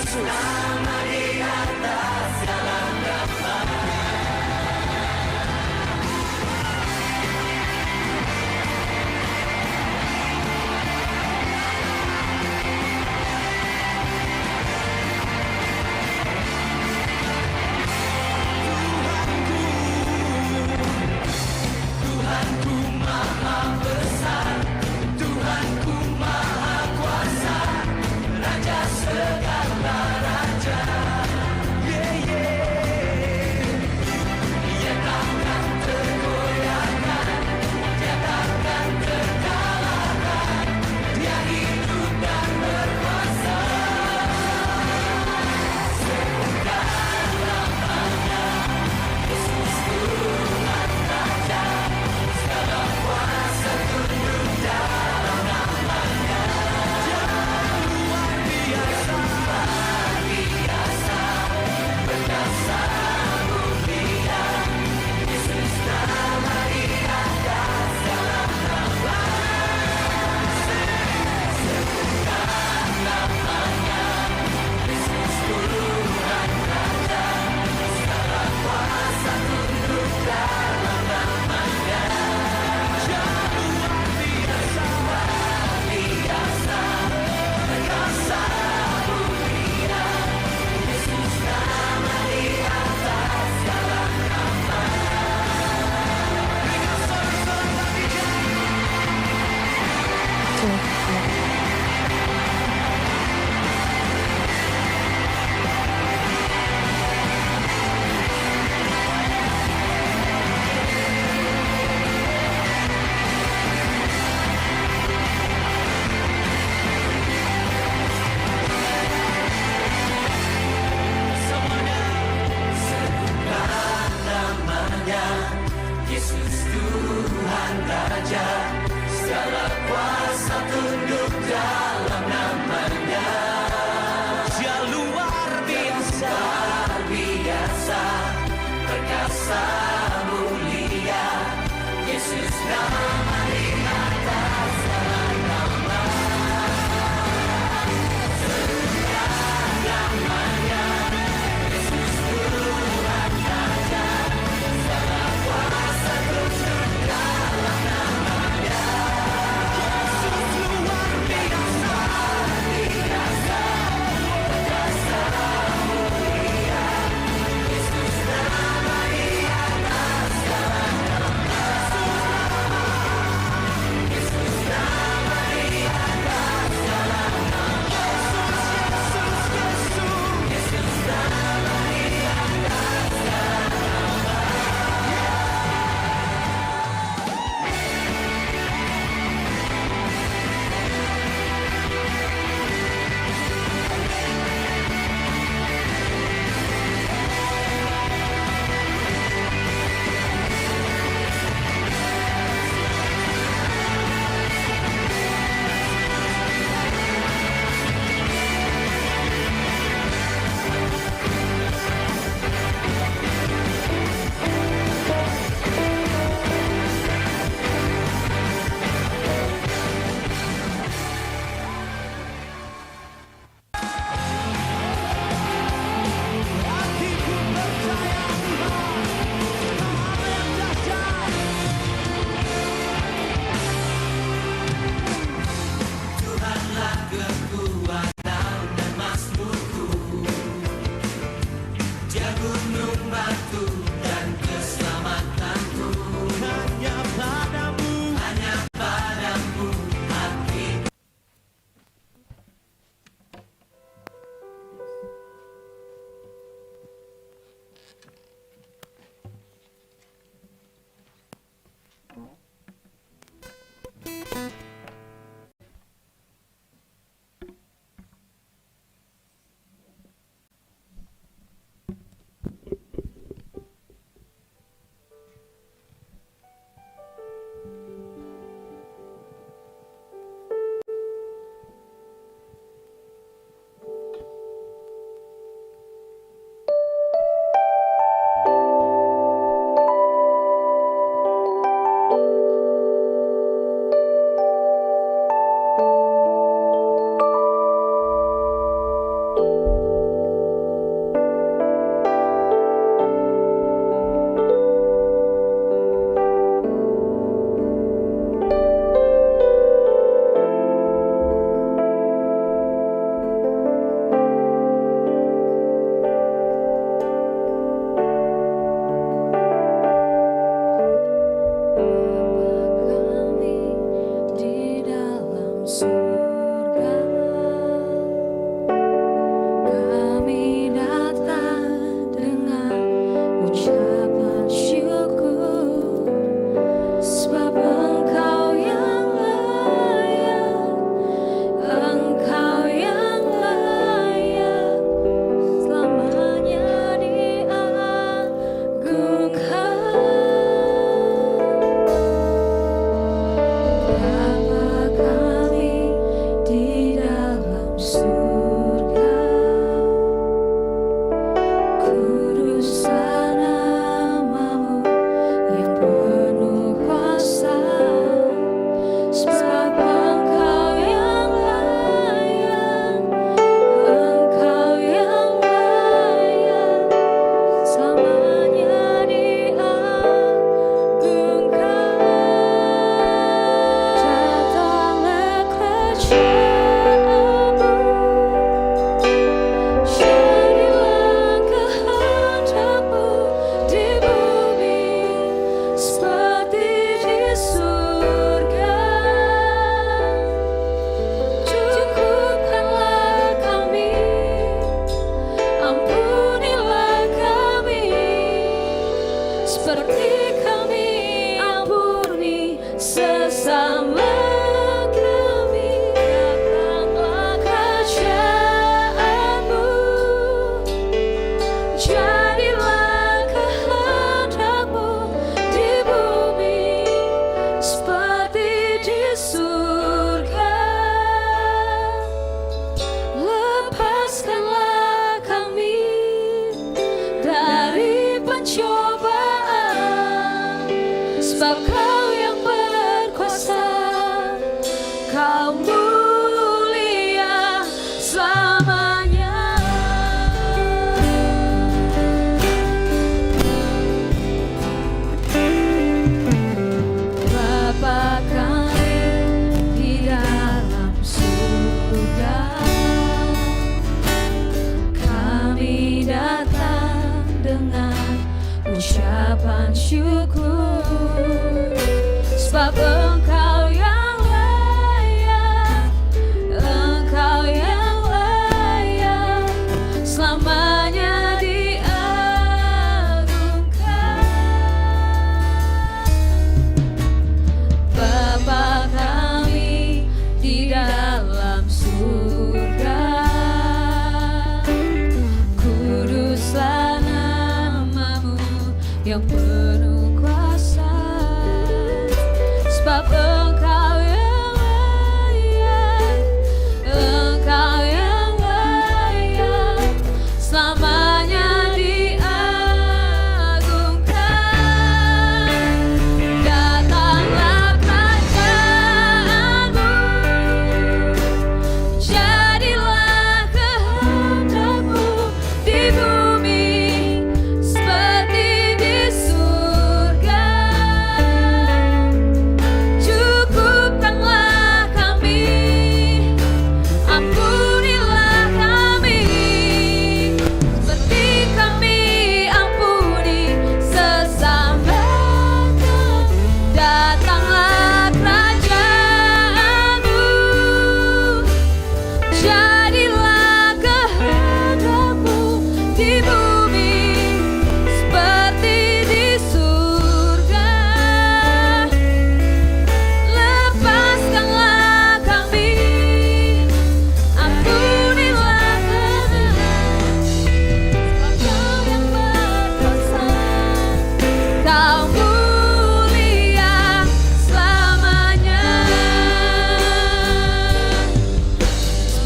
Nama di atas segala nama. Tuhanku maha besar, Tuhanku maha kuasa, Raja segala raja.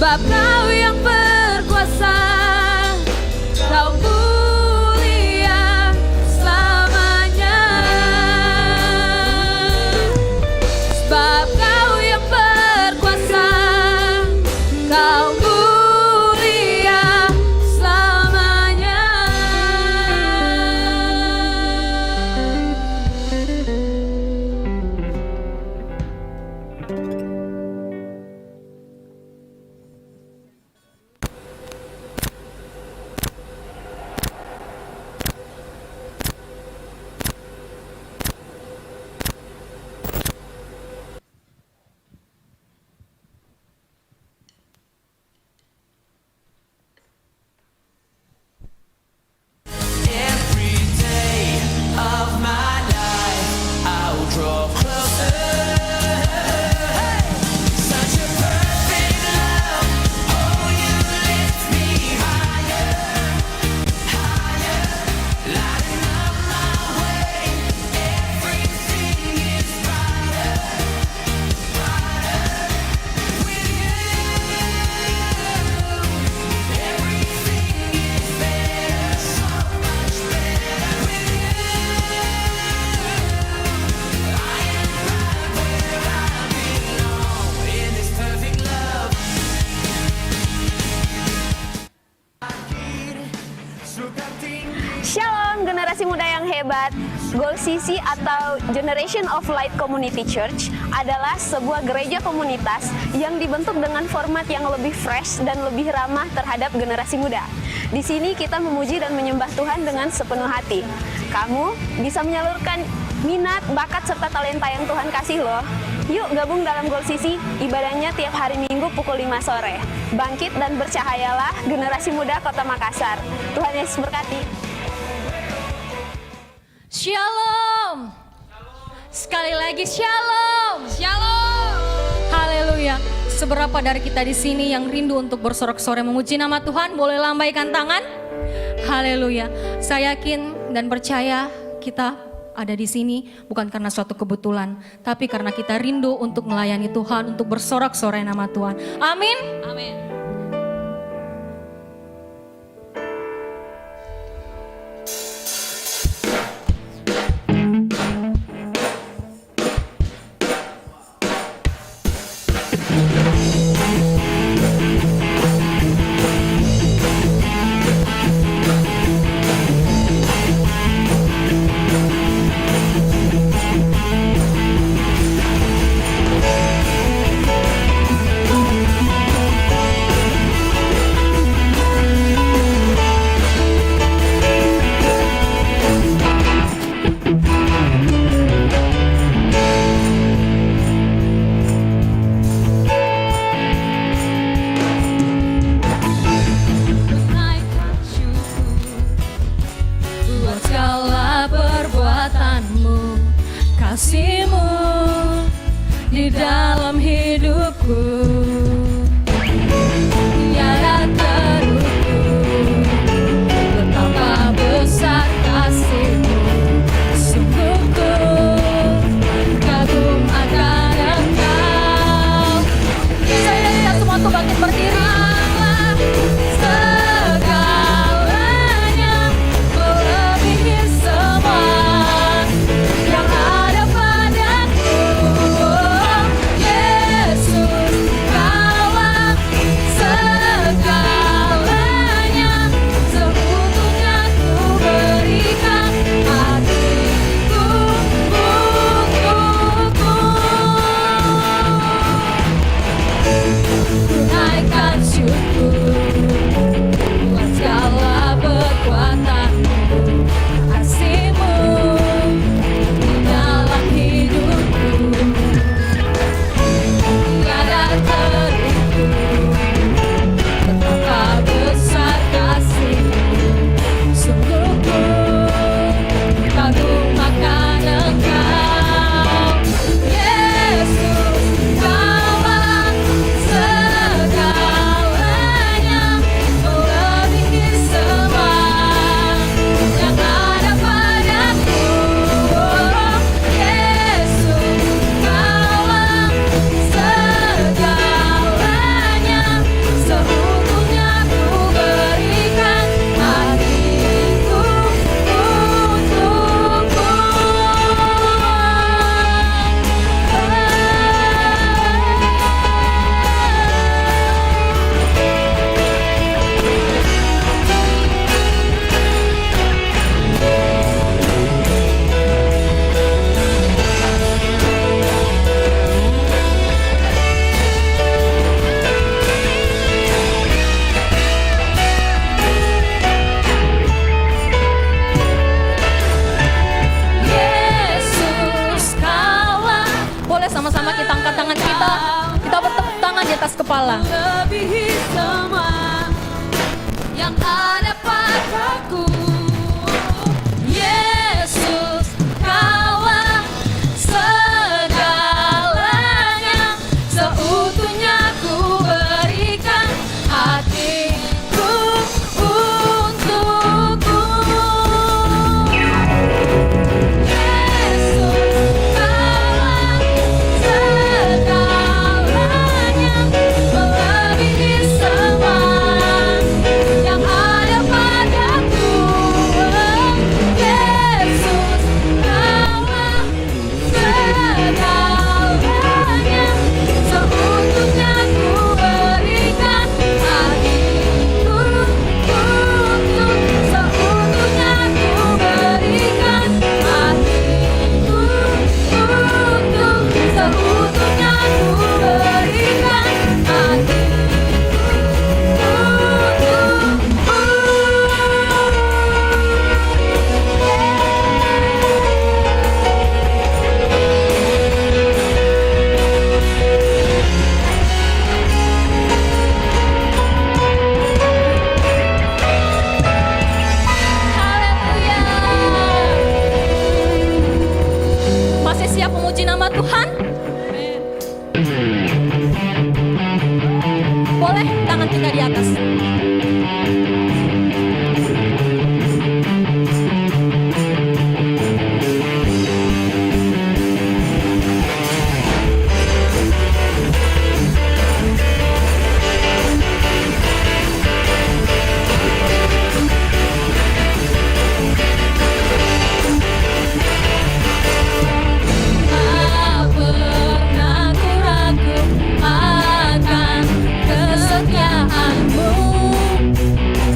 Sebab Kau yang berkuasa, Kau mulia selamanya. Sebab Kau yang berkuasa, Kau mulia selamanya. Every day of my life, I'll draw closer. Such a perfect love, oh, you lift me higher, higher, lighting up my way. Everything is brighter, brighter with you. Everything is better, so much better with you. I am right where I belong in this perfect love. Suka tinggi. Shalom generasi muda yang hebat. Goal CC atau Generation of Light Community Church adalah sebuah gereja komunitas yang dibentuk dengan format yang lebih fresh dan lebih ramah terhadap generasi muda. Di sini kita memuji dan menyembah Tuhan dengan sepenuh hati. Kamu bisa menyalurkan minat, bakat, serta talenta yang Tuhan kasih loh. Yuk gabung dalam Goal CC, ibadahnya tiap hari Minggu pukul 5 sore. Bangkit dan bercahayalah generasi muda Kota Makassar. Tuhan Yesus berkati. Shalom. Sekali lagi shalom. Shalom. Haleluya. Seberapa dari kita di sini yang rindu untuk bersorak-sorai memuji nama Tuhan, boleh lambaikan tangan? Haleluya. Saya yakin dan percaya kita ada di sini bukan karena suatu kebetulan, tapi karena kita rindu untuk melayani Tuhan, untuk bersorak-sorai nama Tuhan. Amin. Amin. Buat segala perbuatanmu, kasih-Mu di dalam hidupku. Tiada terukur betapa besar kasih-Mu. Sungguh ku kagum akan Engkau. Saya dan kita semua tuh bangkit berdiri. Segalanya melebihi semua yang ada padaku. di atas. Tak pernah ku ragu akan kesetiaanmu,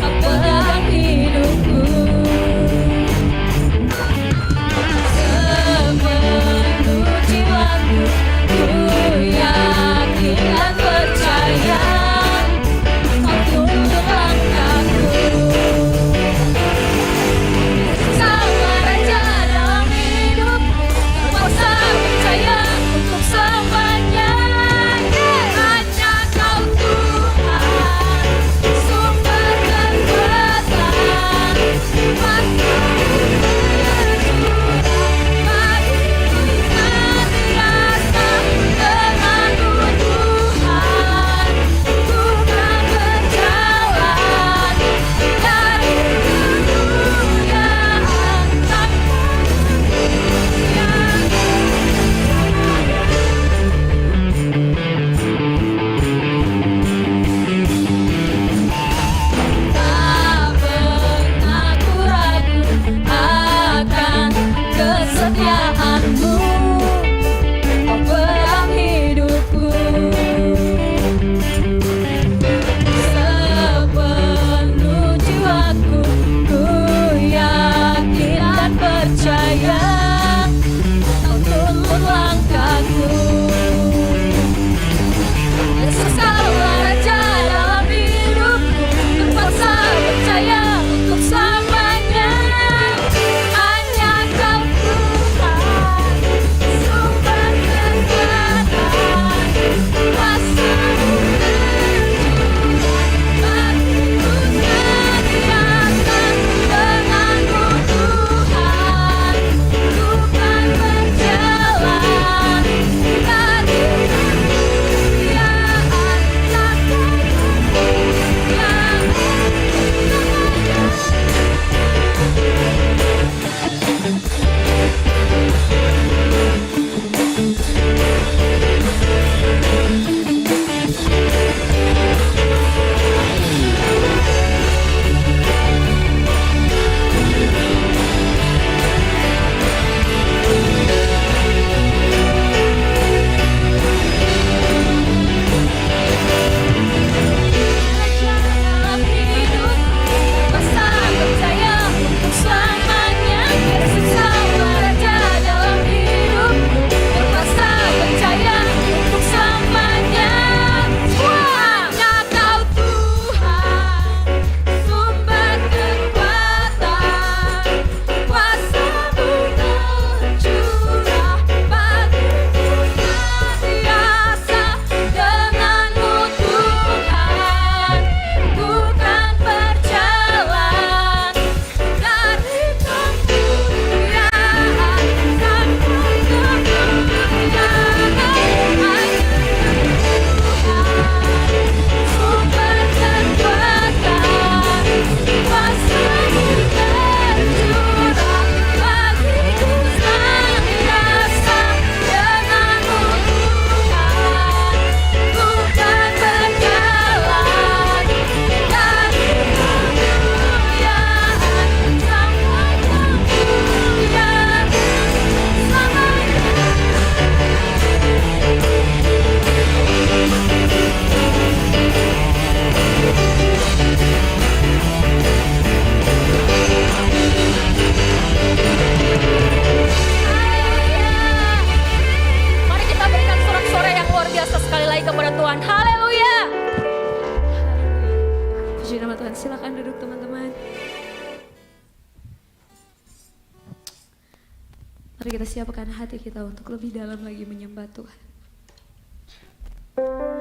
pegang hidupku. Sepenuh jiwaku ku yakin dan percaya kau tuntun langkahku. Sama raja dalam hidupku, terpaksa percaya untuk selamanya. Hanya kau Tuhan, sumber kekuatan, kuasamu tercurah bagiku senantiasa. Denganmu Tuhan, ku kan berjalan dari kemuliaan tak pernah ku ragu akan kesetiaanmu, kau pegang hidupku. Sepenuh jiwaku ku yakin dan percaya kau tuntun langkahku. Yesus kaulah raja dalam hidupku, terpaksa percaya untuk selamanya. Hanya kau Tuhan, sumber kekuatan, kuasamu tercurah bagiku senantiasa. Denganmu Tuhan, ku kan berjalan dari kemuliaan sampai kemuliaan. Dalam hidupku, terpaksa percaya untuk selamanya. Yesus kaulah raja dalam hidupku, terpaksa percaya untuk selamanya. Hanya kau Tuhan, sumber kekuatan, kuasamu tercurah bagiku senantiasa. Denganmu Tuhan, ku kan berjalan dari kemuliaan sampai kemuliaan. Sumber kekuatan, kuasamu tercurah bagiku senantiasa. Denganmu Tuhan, ku kan berjalan dari kemuliaan sampai kemuliaan Mari kita berikan sorak-sorai yang luar biasa sekali lagi kepada Tuhan. Haleluya. Puji nama Tuhan, silakan duduk teman-teman. Mari kita siapkan hati kita untuk lebih dalam lagi menyembah Tuhan. Yes.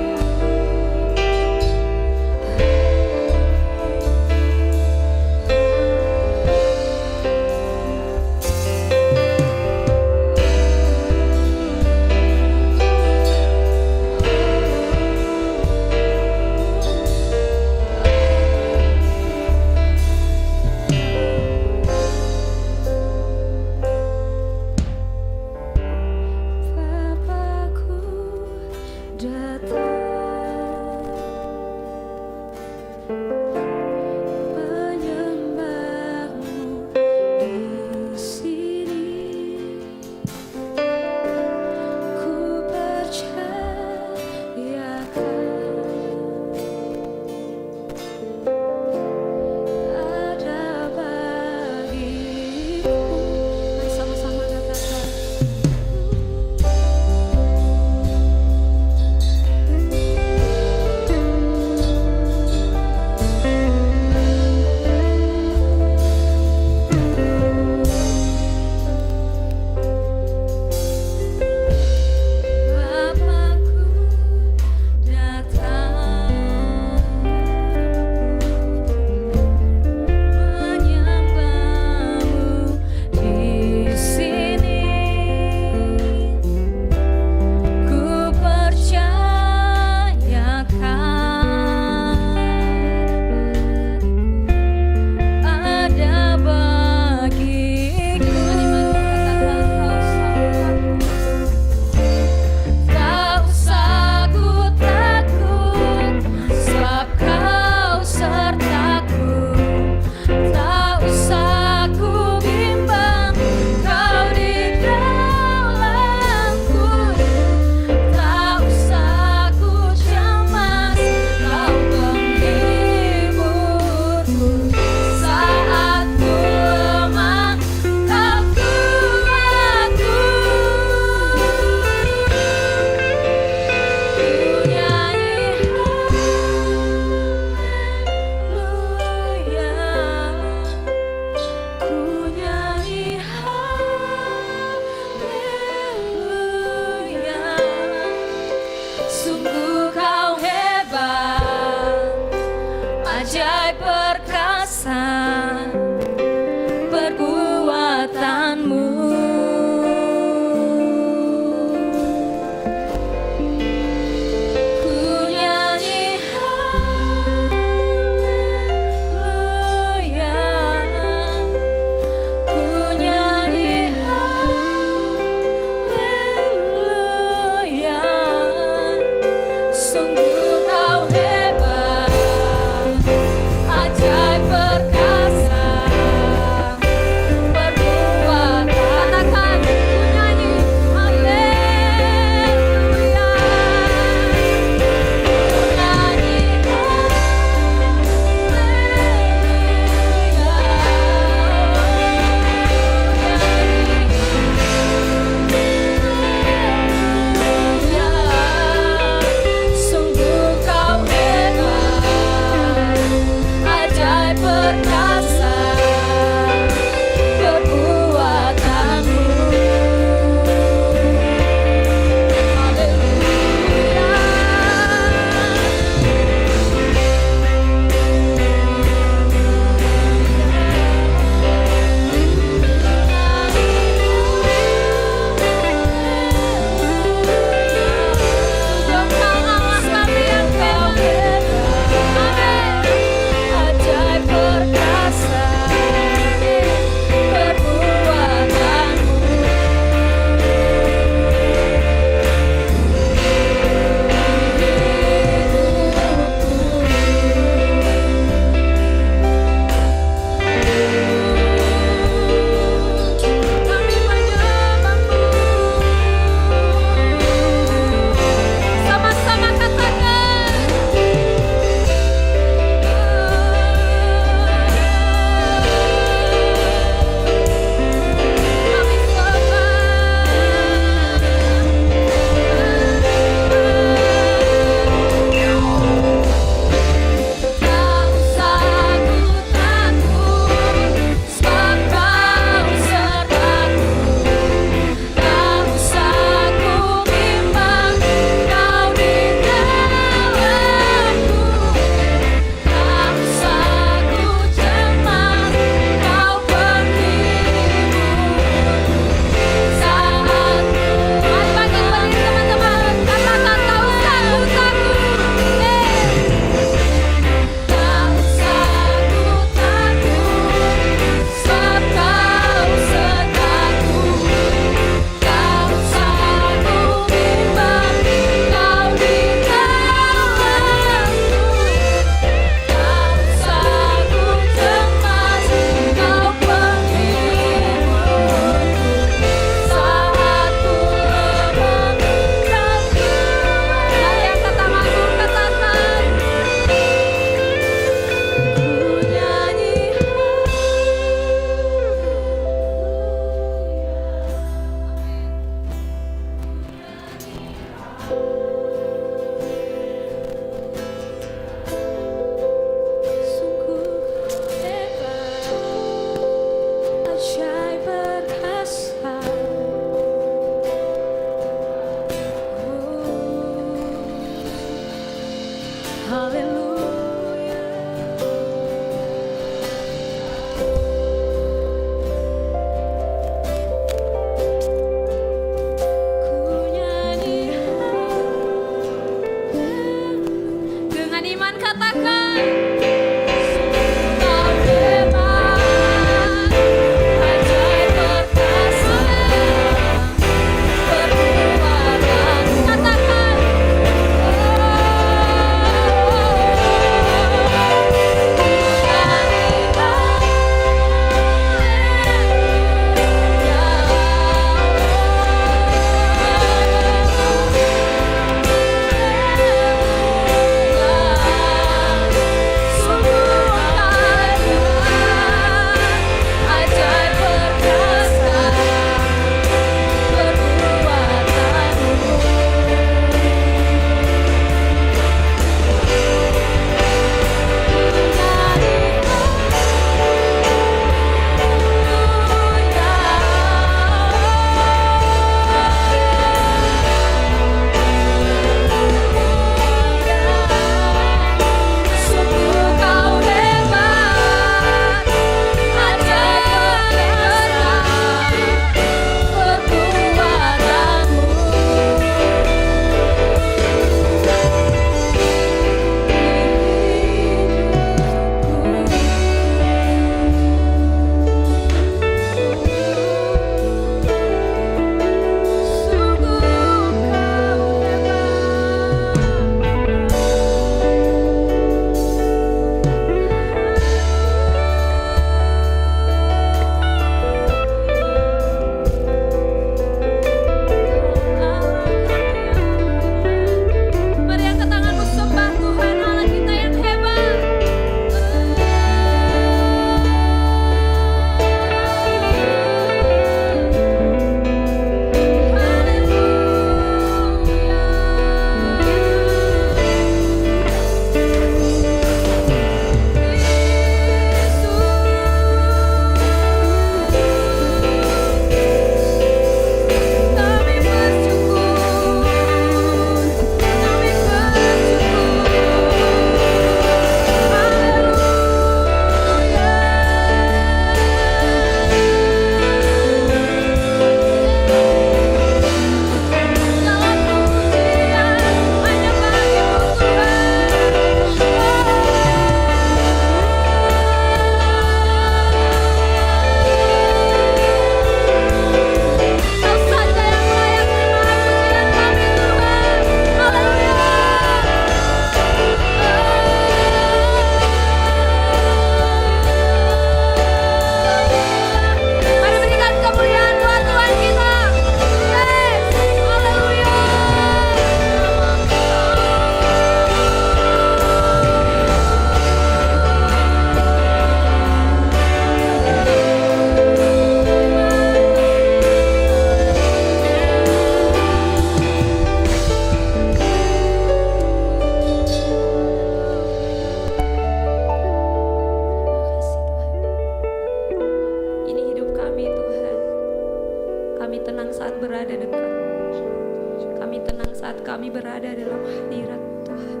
saat kami berada dalam hadirat Tuhan.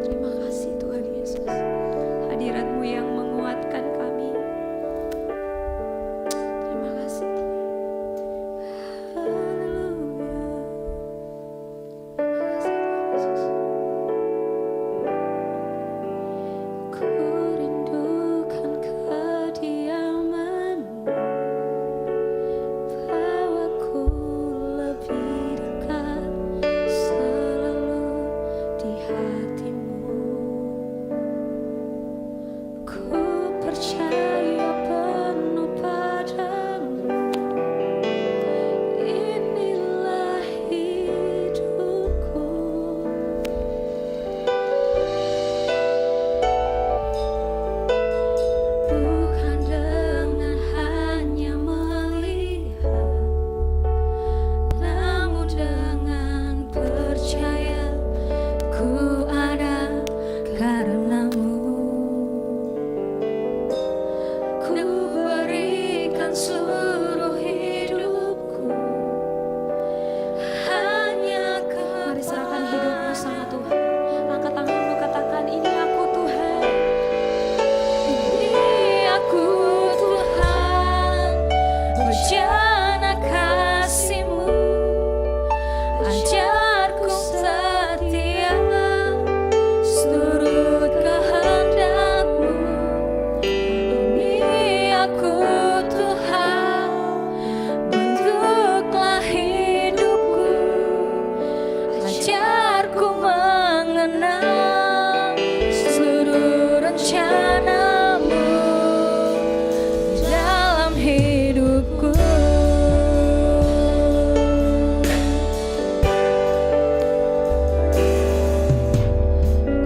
Terima kasih Tuhan Yesus. Hadirat-Mu yang menguatkan kami. Terima kasih Tuhan. Haleluya. Terima kasih Tuhan Yesus. Ku rindukan kediaman-Mu, bawaku lebih dekat selalu di hati-Mu. Ku percaya penuh padamu, inilah hidupku. Bukan dengan hanya melihat, namun dengan percaya ku ada karena-Mu. Ku berikan seluruh hidupku hanya kepada. Mari serahkan hidupmu sama Tuhan. Angkat tanganmu, katakan, ini aku Tuhan. Ini aku Tuhan, bejana kasih-Mu, ajarku setia, seturut kehendak-Mu. Ini aku Tuhan, bentuklah hidupku, ajarku mengenal seluruh rencana-Mu dalam hidupku.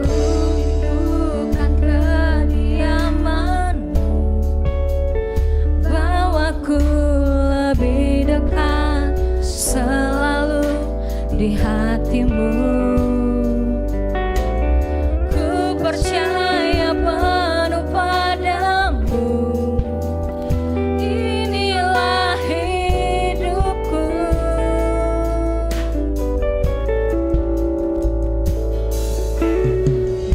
Ku rindukan kediaman-Mu, bawaku lebih dekat selalu di hati-Mu. Ku percaya penuh padamu, inilah hidupku.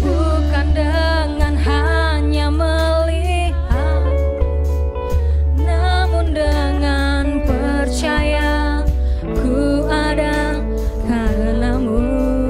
Bukan dengan hanya melihat, namun dengan percaya ku ada karena-Mu.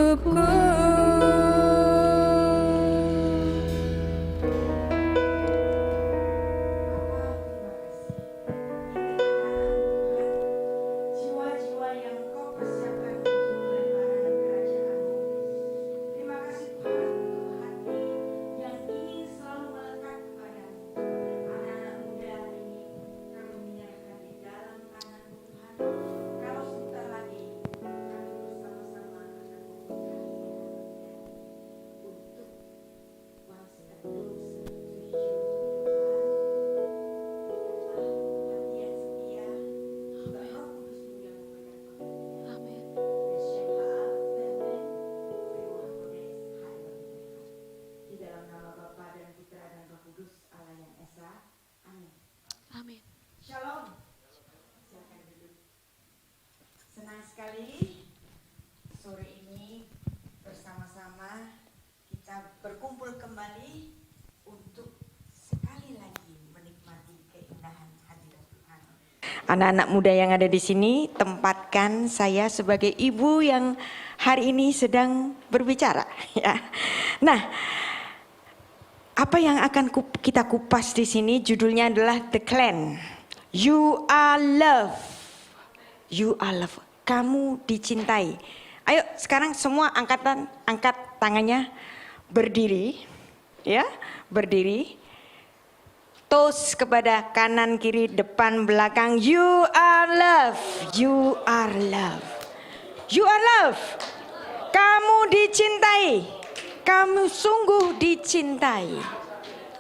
hidupku. Jiwa-jiwa yang Kau persiapkan untuk lebaran kerajaan-Mu. Terima kasih Tuhan untuk hati yang ingin selalu melekat padamu. Anak-anak muda ini kami menyerahkan di dalam tangan-Mu Tuhan. Kalau sebentar lagi kami bersama-sama akan membuka untuk bangsa dan bangsa tujuh hati yang setia. Roh Kudus-Mu yang memegang Amin. di dalam nama Bapa dan Putra dan Roh Kudus Allah yang Esa. Amin. Amin. Shalom. Silakan duduk. Senang sekali sore ini bersama-sama kita berkumpul kembali untuk sekali lagi menikmati keindahan hadirat Tuhan. Anak-anak muda yang ada di sini, tempatkan saya sebagai ibu yang hari ini sedang berbicara. Ya. Nah, apa yang akan kita kupas di sini judulnya adalah The Clan. You are love. You are love. Kamu dicintai. Ayo sekarang semua angkat tangannya, berdiri. Ya, berdiri. Toast kepada kanan, kiri, depan, belakang. You are love. You are love. You are love. Kamu dicintai. Kamu sungguh dicintai.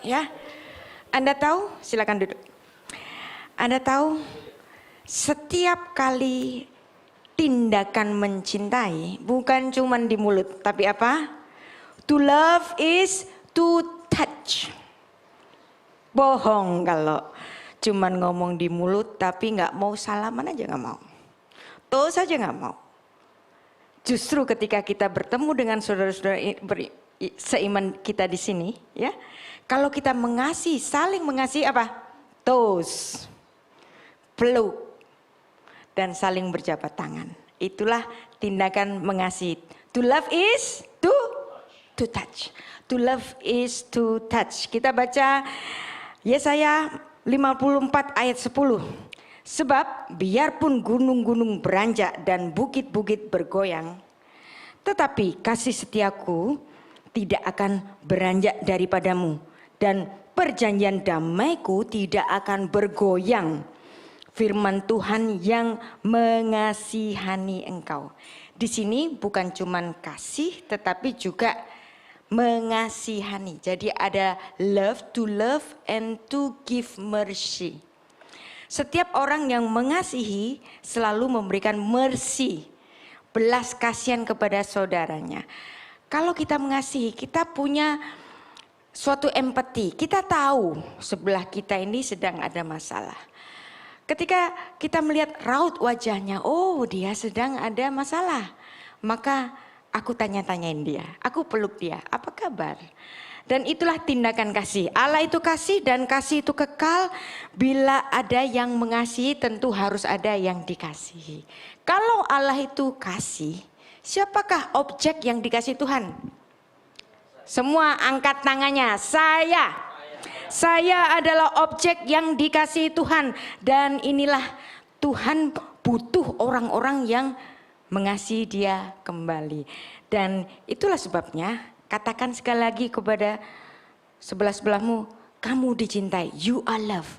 Ya. Anda tahu? Silakan duduk. Anda tahu setiap kali tindakan mencintai bukan cuma di mulut, tapi apa? To love is to touch. Bohong kalau cuman ngomong di mulut tapi nggak mau salaman aja nggak mau. Tuh saja nggak mau. Justru ketika kita bertemu dengan saudara-saudara seiman kita di sini, ya, kalau kita mengasihi, saling mengasihi apa? Tos, peluk, dan saling berjabat tangan. Itulah tindakan mengasihi. To love is to touch. To love is to touch. Kita baca Yesaya 54 ayat 10. Sebab biarpun gunung-gunung beranjak dan bukit-bukit bergoyang, tetapi kasih setiaku tidak akan beranjak daripadamu, dan perjanjian damaiku tidak akan bergoyang. Firman Tuhan yang mengasihani engkau. Di sini bukan cuman kasih, tetapi juga mengasihani. Jadi ada love, to love and to give mercy. Setiap orang yang mengasihi selalu memberikan mercy, belas kasihan kepada saudaranya. Kalau kita mengasihi, kita punya suatu empati. Kita tahu sebelah kita ini sedang ada masalah. Ketika kita melihat raut wajahnya, oh dia sedang ada masalah. Maka aku tanya-tanyain dia, aku peluk dia, apa kabar? Dan itulah tindakan kasih. Allah itu kasih dan kasih itu kekal. Bila ada yang mengasihi tentu harus ada yang dikasihi. Kalau Allah itu kasih, siapakah objek yang dikasih Tuhan? Semua angkat tangannya, saya adalah objek yang dikasihi Tuhan. Dan inilah Tuhan butuh orang-orang yang mengasihi dia kembali. Dan itulah sebabnya katakan sekali lagi kepada sebelah-sebelahmu, kamu dicintai, you are love.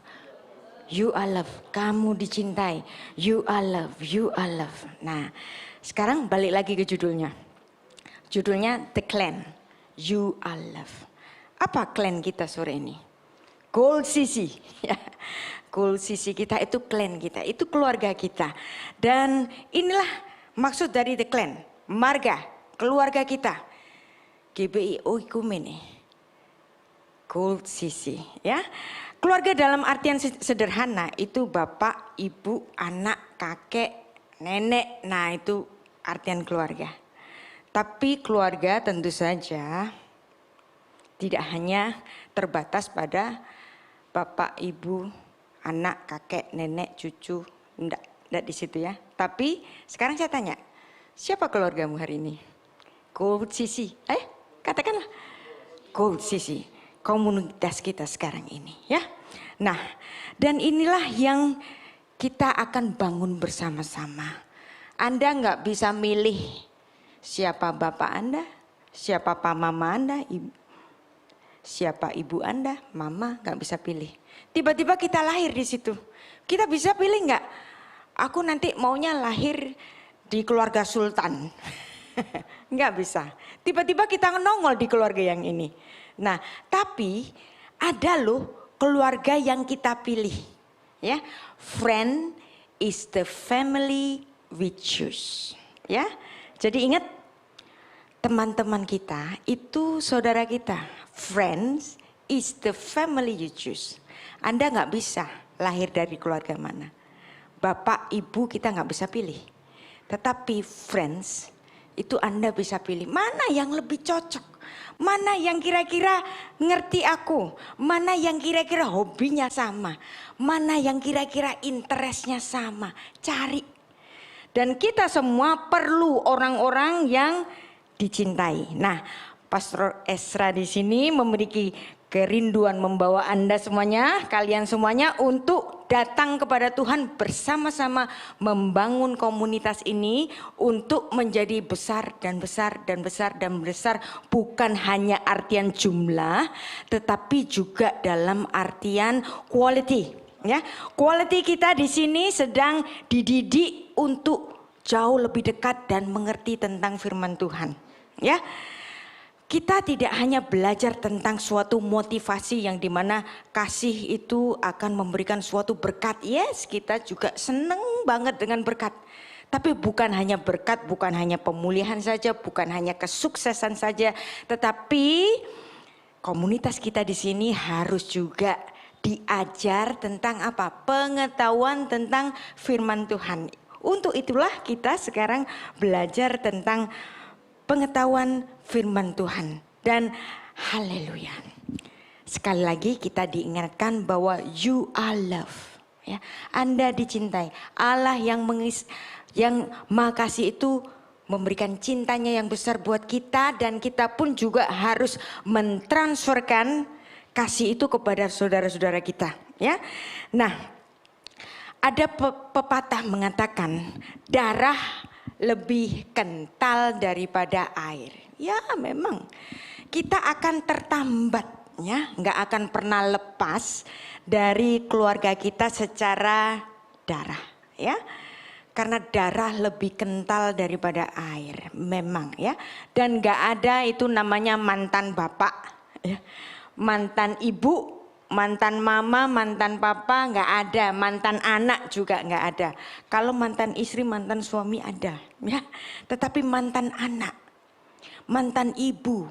You are love, kamu dicintai, you are love, you are love. Nah, sekarang balik lagi ke judulnya. Judulnya The Clan, you are love. Apa clan kita sore ini? Gold Sisi. Gold Sisi kita itu clan kita, itu keluarga kita. Dan inilah maksud dari The Clan, marga, keluarga kita. GBI Oikumene, Gold Sisi, ya. Keluarga dalam artian sederhana itu bapak, ibu, anak, kakek, nenek. Nah itu artian keluarga. Tapi keluarga tentu saja tidak hanya terbatas pada bapak, ibu, anak, kakek, nenek, cucu. Enggak di situ ya. Tapi sekarang saya tanya, siapa keluargamu hari ini? Gold CC. Katakanlah Gold CC, komunitas kita sekarang ini ya. Nah, dan inilah yang kita akan bangun bersama-sama. Anda nggak bisa milih siapa bapak Anda, siapa pak mama Anda, siapa ibu Anda, mama, nggak bisa pilih. Tiba-tiba kita lahir di situ. Kita bisa pilih nggak? Aku nanti maunya lahir di keluarga sultan. Nggak bisa. Tiba-tiba kita nongol di keluarga yang ini. Nah, tapi ada loh keluarga yang kita pilih. Ya, friend is the family we choose. Ya, jadi ingat teman-teman kita itu saudara kita. Friends is the family you choose. Anda nggak bisa lahir dari keluarga mana. Bapak, ibu kita nggak bisa pilih. Tetapi friends itu Anda bisa pilih mana yang lebih cocok. Mana yang kira-kira ngerti aku. Mana yang kira-kira hobinya sama. Mana yang kira-kira interestnya sama. Cari. Dan kita semua perlu orang-orang yang dicintai. Nah, Pastor Esra di sini memiliki kerinduan membawa Anda semuanya, kalian semuanya untuk datang kepada Tuhan bersama-sama membangun komunitas ini untuk menjadi besar dan besar dan besar dan besar, bukan hanya artian jumlah tetapi juga dalam artian quality ya. Quality kita di sini sedang dididik untuk jauh lebih dekat dan mengerti tentang firman Tuhan ya. Kita tidak hanya belajar tentang suatu motivasi yang dimana kasih itu akan memberikan suatu berkat. Yes, kita juga seneng banget dengan berkat. Tapi bukan hanya berkat, bukan hanya pemulihan saja, bukan hanya kesuksesan saja. Tetapi komunitas kita di sini harus juga diajar tentang apa? Pengetahuan tentang firman Tuhan. Untuk itulah kita sekarang belajar tentang pengetahuan firman Tuhan. Dan haleluya. Sekali lagi kita diingatkan bahwa you are love. Ya, Anda dicintai. Allah yang Maha Kasih itu memberikan cintanya yang besar buat kita. Dan kita pun juga harus mentransferkan kasih itu kepada saudara-saudara kita. Ya, nah ada pepatah mengatakan darah lebih kental daripada air. Ya memang kita akan tertambat ya, nggak akan pernah lepas dari keluarga kita secara darah ya. Karena darah lebih kental daripada air memang ya. Dan nggak ada itu namanya mantan bapak ya. Mantan ibu, mantan mama, mantan papa nggak ada, mantan anak juga nggak ada. Kalau mantan istri, mantan suami ada, ya. Tetapi mantan anak, mantan ibu,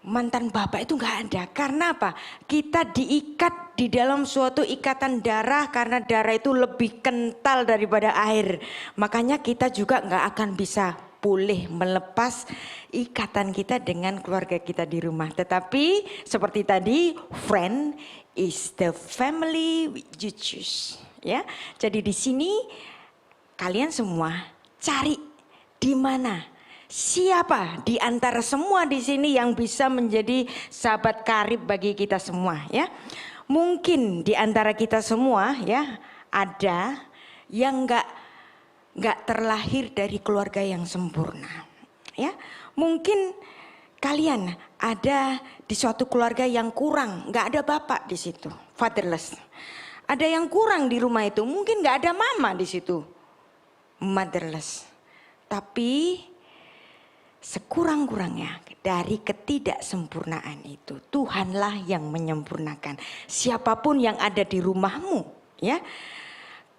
mantan bapak itu nggak ada. Karena apa? Kita diikat di dalam suatu ikatan darah karena darah itu lebih kental daripada air. Makanya kita juga nggak akan bisa boleh melepas ikatan kita dengan keluarga kita di rumah. Tetapi seperti tadi, friend is the family you choose. Ya, jadi di sini kalian semua cari di mana, siapa di antara semua di sini yang bisa menjadi sahabat karib bagi kita semua. Ya, mungkin di antara kita semua ya ada yang nggak terlahir dari keluarga yang sempurna, ya. Mungkin kalian ada di suatu keluarga yang kurang, nggak ada bapak di situ, fatherless. Ada yang kurang di rumah itu, mungkin nggak ada mama di situ, motherless. Tapi sekurang-kurangnya dari ketidaksempurnaan itu, Tuhanlah yang menyempurnakan. Siapapun yang ada di rumahmu, ya.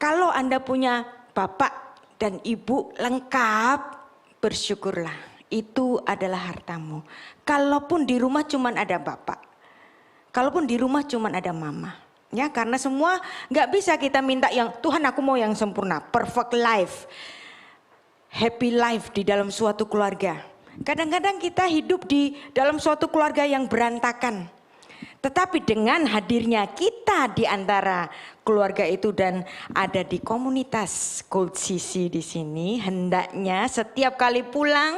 Kalau Anda punya bapak dan ibu lengkap, bersyukurlah. Itu adalah hartamu. Kalaupun di rumah cuman ada bapak, kalaupun di rumah cuman ada mama, ya, karena semua nggak bisa kita minta yang Tuhan aku mau yang sempurna, perfect life, happy life di dalam suatu keluarga. Kadang-kadang kita hidup di dalam suatu keluarga yang berantakan. Tetapi dengan hadirnya kita di antara keluarga itu dan ada di komunitas Gold CC di sini, hendaknya setiap kali pulang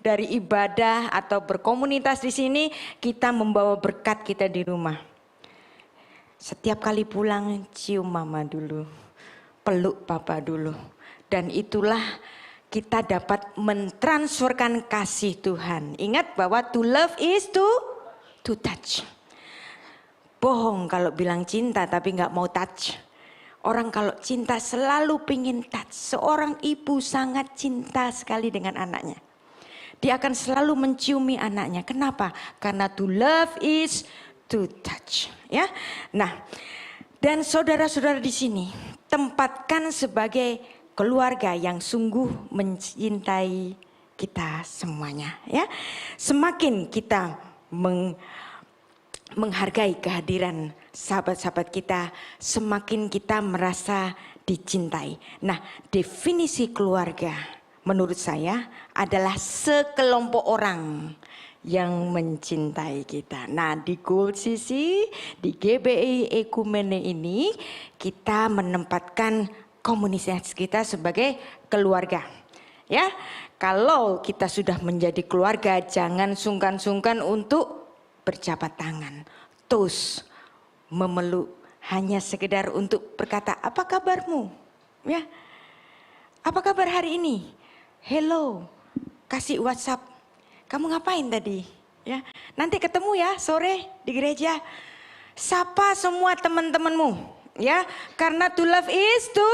dari ibadah atau berkomunitas di sini, kita membawa berkat kita di rumah. Setiap kali pulang, cium mama dulu, peluk papa dulu. Dan itulah kita dapat mentransferkan kasih Tuhan. Ingat bahwa to love is to touch. Bohong kalau bilang cinta tapi nggak mau touch. Orang kalau cinta selalu pingin touch. Seorang ibu sangat cinta sekali dengan anaknya. Dia akan selalu menciumi anaknya. Kenapa? Karena to love is to touch. Ya, nah, dan saudara-saudara di sini tempatkan sebagai keluarga yang sungguh mencintai kita semuanya. Ya, semakin kita menghargai kehadiran sahabat-sahabat kita, semakin kita merasa dicintai. Nah, definisi keluarga menurut saya adalah sekelompok orang yang mencintai kita. Nah, di Gold CC, di GBI Ekumene ini kita menempatkan komunitas kita sebagai keluarga. Ya, kalau kita sudah menjadi keluarga, jangan sungkan-sungkan untuk berjabat tangan, terus memeluk, hanya sekedar untuk berkata, apa kabarmu? Ya, apa kabar hari ini? Hello, kasih WhatsApp. Kamu ngapain tadi? Ya, nanti ketemu ya sore di gereja. Sapa semua teman-temanmu, ya, karena to love is to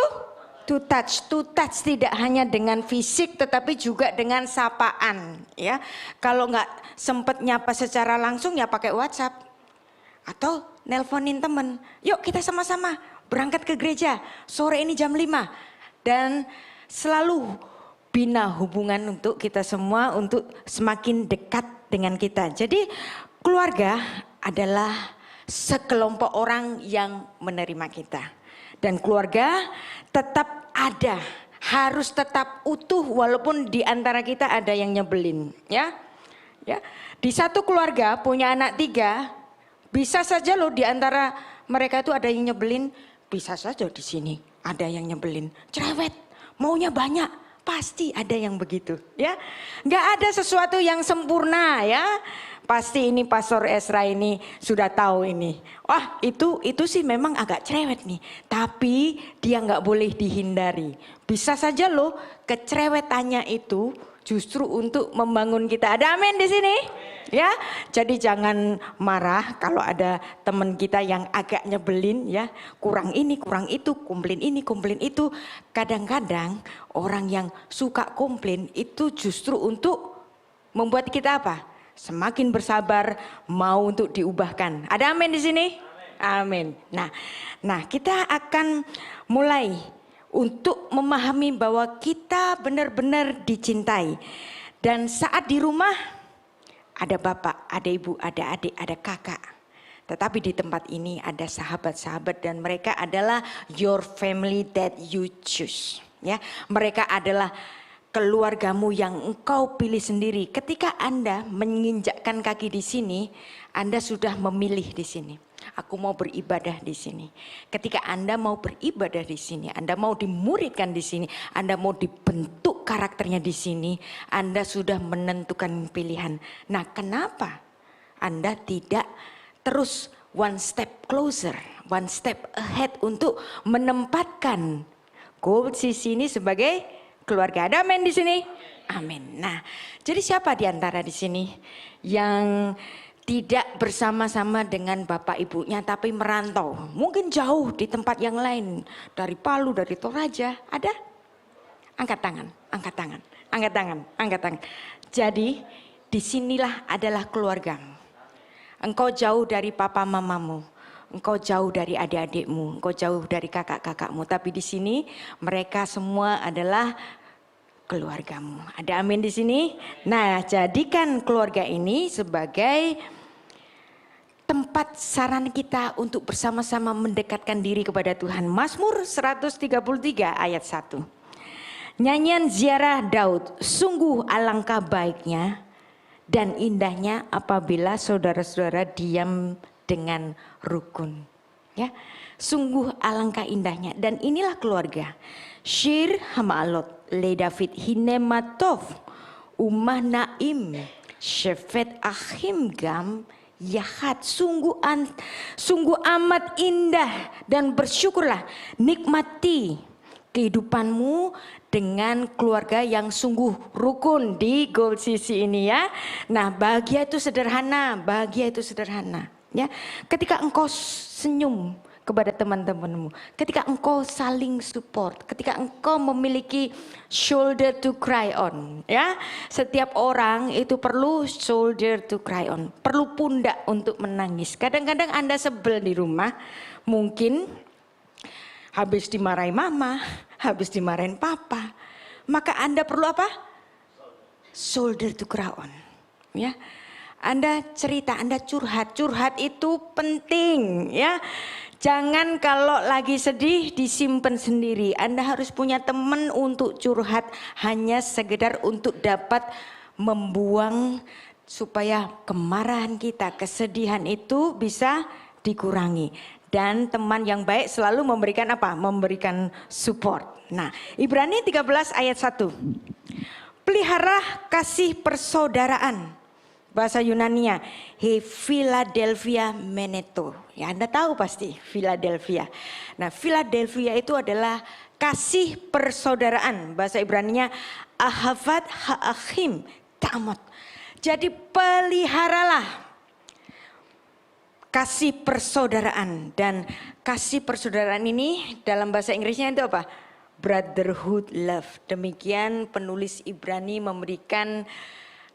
touch. To touch tidak hanya dengan fisik tetapi juga dengan sapaan, ya. Kalau nggak sempet nyapa secara langsung ya pakai WhatsApp atau nelponin temen. Yuk kita sama-sama berangkat ke gereja sore ini jam 5. Dan selalu bina hubungan untuk kita semua untuk semakin dekat dengan kita. Jadi keluarga adalah sekelompok orang yang menerima kita. Dan keluarga tetap ada, harus tetap utuh walaupun di antara kita ada yang nyebelin, ya. Ya, di satu keluarga punya anak 3, bisa saja loh di antara mereka itu ada yang nyebelin, bisa saja di sini ada yang nyebelin, cerewet, maunya banyak, pasti ada yang begitu, ya. Nggak ada sesuatu yang sempurna, ya. Pasti ini Pastor Esra ini sudah tahu ini. Wah, itu sih memang agak cerewet nih. Tapi dia nggak boleh dihindari. Bisa saja loh kecerewetannya itu justru untuk membangun kita. Ada amin di sini? Ya. Jadi jangan marah kalau ada teman kita yang agak nyebelin, ya. Kurang ini, kurang itu, komplain ini, komplain itu. Kadang-kadang orang yang suka komplain itu justru untuk membuat kita apa? Semakin bersabar, mau untuk diubahkan. Ada amin di sini? Amin. Nah, kita akan mulai untuk memahami bahwa kita benar-benar dicintai. Dan saat di rumah ada bapak, ada ibu, ada adik, ada kakak. Tetapi di tempat ini ada sahabat-sahabat dan mereka adalah your family that you choose. Ya, mereka adalah keluargamu yang engkau pilih sendiri. Ketika Anda menginjakkan kaki di sini, Anda sudah memilih di sini. Aku mau beribadah di sini. Ketika Anda mau beribadah di sini, Anda mau dimuridkan di sini, Anda mau dibentuk karakternya di sini, Anda sudah menentukan pilihan. Nah, kenapa Anda tidak terus one step closer, one step ahead untuk menempatkan Gold CC ini sebagai keluarga? Ada amin di sini? Amin. Nah, jadi siapa di antara di sini yang tidak bersama-sama dengan bapak ibunya tapi merantau? Mungkin jauh di tempat yang lain, dari Palu, dari Toraja. Ada? Angkat tangan, angkat tangan, angkat tangan, angkat tangan. Jadi disinilah adalah keluargamu. Engkau jauh dari papa mamamu. Engkau jauh dari adik-adikmu, engkau jauh dari kakak-kakakmu. Tapi di sini mereka semua adalah keluargamu. Ada amin di sini? Nah, jadikan keluarga ini sebagai tempat saran kita untuk bersama-sama mendekatkan diri kepada Tuhan. Mazmur 133 ayat 1. Nyanyian ziarah Daud, sungguh alangkah baiknya dan indahnya apabila saudara-saudara diam dengan rukun. Ya, sungguh alangkah indahnya. Dan inilah keluarga. Shir hamaalot le David hinematov Umah Naim, Shefet Achim Gam, Yahat, sungguh amat indah dan bersyukurlah, nikmati kehidupanmu dengan keluarga yang sungguh rukun di Gold CC ini ya. Nah, bahagia itu sederhana ya. Ketika engkau senyum kepada teman-temanmu, ketika engkau saling support, ketika engkau memiliki shoulder to cry on ya. Setiap orang itu perlu shoulder to cry on, perlu pundak untuk menangis. Kadang-kadang Anda sebel di rumah, mungkin habis dimarahin mama, habis dimarahin papa, maka Anda perlu apa? Shoulder to cry on ya. Anda cerita, Anda curhat itu penting ya. Jangan kalau lagi sedih disimpan sendiri. Anda harus punya teman untuk curhat, hanya sekedar untuk dapat membuang supaya kemarahan kita, kesedihan itu bisa dikurangi. Dan teman yang baik selalu memberikan apa? Memberikan support. Nah, Ibrani 13 ayat 1. Pelihara kasih persaudaraan. Bahasa Yunania, he Philadelphia meneto. Ya, Anda tahu pasti Philadelphia. Nah, Philadelphia itu adalah kasih persaudaraan. Bahasa Ibraninya ahavat ha'achim ta'amot. Jadi peliharalah kasih persaudaraan. Dan kasih persaudaraan ini dalam bahasa Inggrisnya itu apa? Brotherhood love. Demikian penulis Ibrani memberikan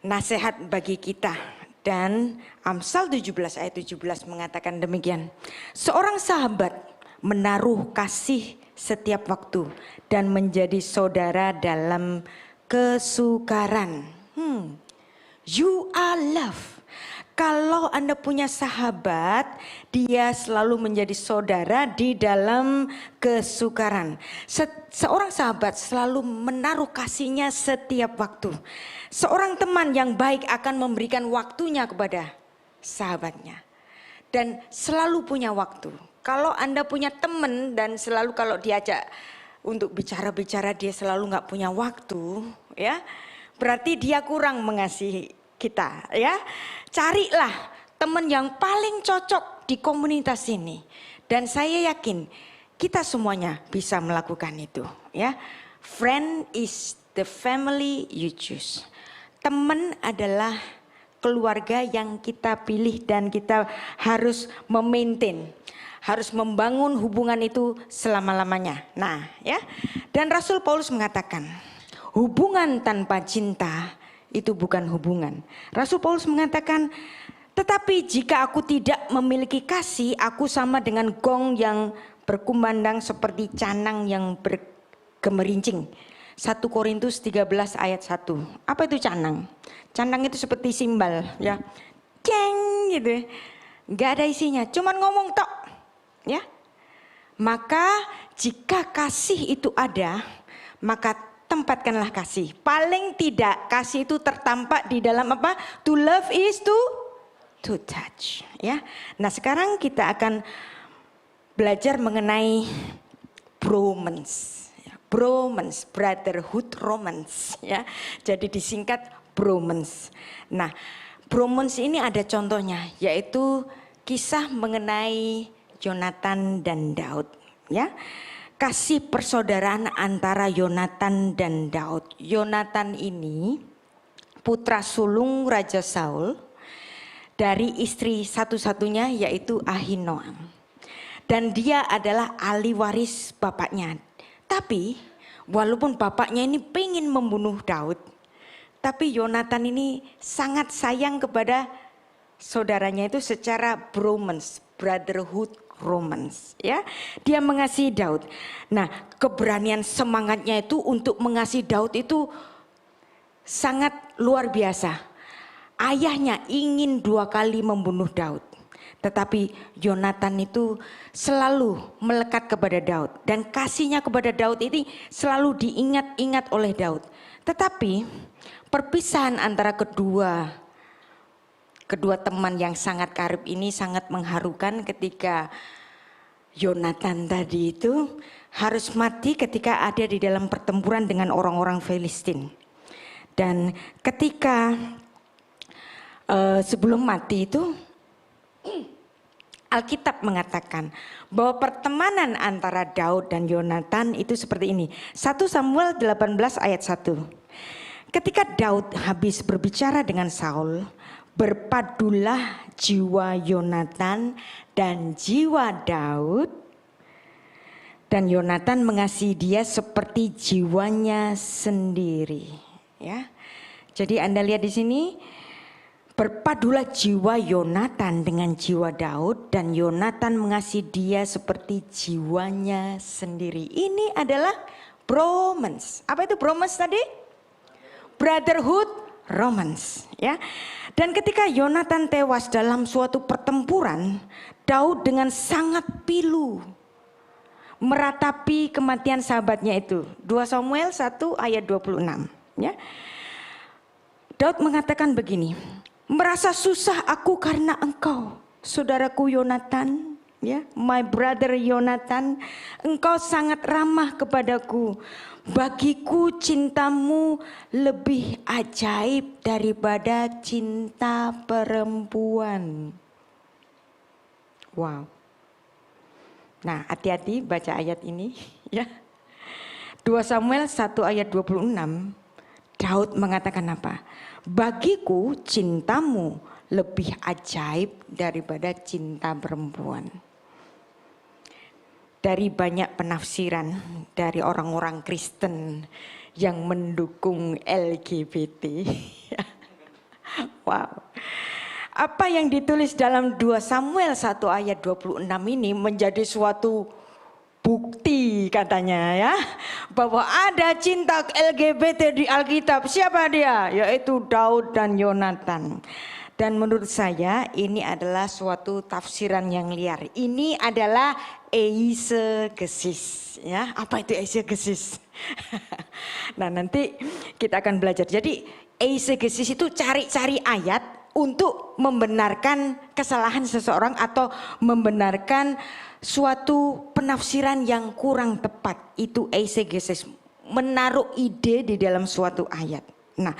nasihat bagi kita. Dan Amsal 17 ayat 17 mengatakan demikian. Seorang sahabat menaruh kasih setiap waktu dan menjadi saudara dalam kesukaran. You are love. Kalau Anda punya sahabat, dia selalu menjadi saudara di dalam kesukaran. Seorang sahabat selalu menaruh kasihnya setiap waktu. Seorang teman yang baik akan memberikan waktunya kepada sahabatnya. Dan selalu punya waktu. Kalau Anda punya teman dan selalu kalau diajak untuk bicara-bicara dia selalu nggak punya waktu, ya, berarti dia kurang mengasihi kita, ya. Carilah teman yang paling cocok di komunitas ini. Dan saya yakin kita semuanya bisa melakukan itu, ya. Friend is the family you choose. Teman adalah keluarga yang kita pilih dan kita harus memaintain. Harus membangun hubungan itu selama-lamanya. Nah, ya. Dan Rasul Paulus mengatakan, hubungan tanpa cinta itu bukan hubungan. Rasul Paulus mengatakan, tetapi jika aku tidak memiliki kasih, aku sama dengan gong yang berkumandang seperti canang yang bergemerincing. 1 Korintus 13 ayat 1. Apa itu canang? Canang itu seperti simbal, ya. Ceng gitu. Gak ada isinya, cuman ngomong tok. Ya. Maka jika kasih itu ada, maka tempatkanlah kasih. Paling tidak kasih itu tertampak di dalam apa? To love is to touch. Ya. Nah, sekarang kita akan belajar mengenai bromance. Bromance, brotherhood romance. Ya. Jadi disingkat bromance. Nah, bromance ini ada contohnya, yaitu kisah mengenai Yonatan dan Daud. Ya. Kasih persaudaraan antara Yonatan dan Daud. Yonatan ini putra sulung Raja Saul dari istri satu-satunya yaitu Ahinoam. Dan dia adalah ahli waris bapaknya. Tapi walaupun bapaknya ini pengen membunuh Daud, tapi Yonatan ini sangat sayang kepada saudaranya itu secara bromance, brotherhood romance, ya. Dia mengasihi Daud. Nah, keberanian semangatnya itu untuk mengasihi Daud itu sangat luar biasa. Ayahnya ingin 2 kali membunuh Daud, tetapi Yonatan itu selalu melekat kepada Daud dan kasihnya kepada Daud ini selalu diingat-ingat oleh Daud. Tetapi perpisahan antara kedua teman yang sangat karib ini sangat mengharukan ketika Yonatan tadi itu harus mati ketika ada di dalam pertempuran dengan orang-orang Filistin. Dan ketika sebelum mati itu Alkitab mengatakan bahwa pertemanan antara Daud dan Yonatan itu seperti ini. 1 Samuel 18 ayat 1. Ketika Daud habis berbicara dengan Saul, berpadulah jiwa Yonatan dan jiwa Daud, dan Yonatan mengasihi dia seperti jiwanya sendiri. Ya, jadi Anda lihat di sini, berpadulah jiwa Yonatan dengan jiwa Daud, dan Yonatan mengasihi dia seperti jiwanya sendiri. Ini adalah bromance. Apa itu bromance tadi? Brotherhood romance, ya. Dan ketika Yonatan tewas dalam suatu pertempuran, Daud dengan sangat pilu meratapi kematian sahabatnya itu. 2 Samuel 1 ayat 26, ya. Daud mengatakan begini, merasa susah aku karena engkau, saudaraku Yonatan, ya, my brother Yonatan, engkau sangat ramah kepadaku. Bagiku cintamu lebih ajaib daripada cinta perempuan. Wow. Nah, hati-hati baca ayat ini, ya. 2 Samuel 1 ayat 26, Daud mengatakan apa? Bagiku cintamu lebih ajaib daripada cinta perempuan. Dari banyak penafsiran dari orang-orang Kristen yang mendukung LGBT. Wow. Apa yang ditulis dalam 2 Samuel 1 ayat 26 ini menjadi suatu bukti katanya, ya, bahwa ada cinta LGBT di Alkitab. Siapa dia? Yaitu Daud dan Yonatan. Dan menurut saya ini adalah suatu tafsiran yang liar. Ini adalah eisegesis, ya. Apa itu eisegesis? Nah, nanti kita akan belajar. Jadi eisegesis itu cari-cari ayat untuk membenarkan kesalahan seseorang atau membenarkan suatu penafsiran yang kurang tepat. Itu eisegesis, menaruh ide di dalam suatu ayat. Nah,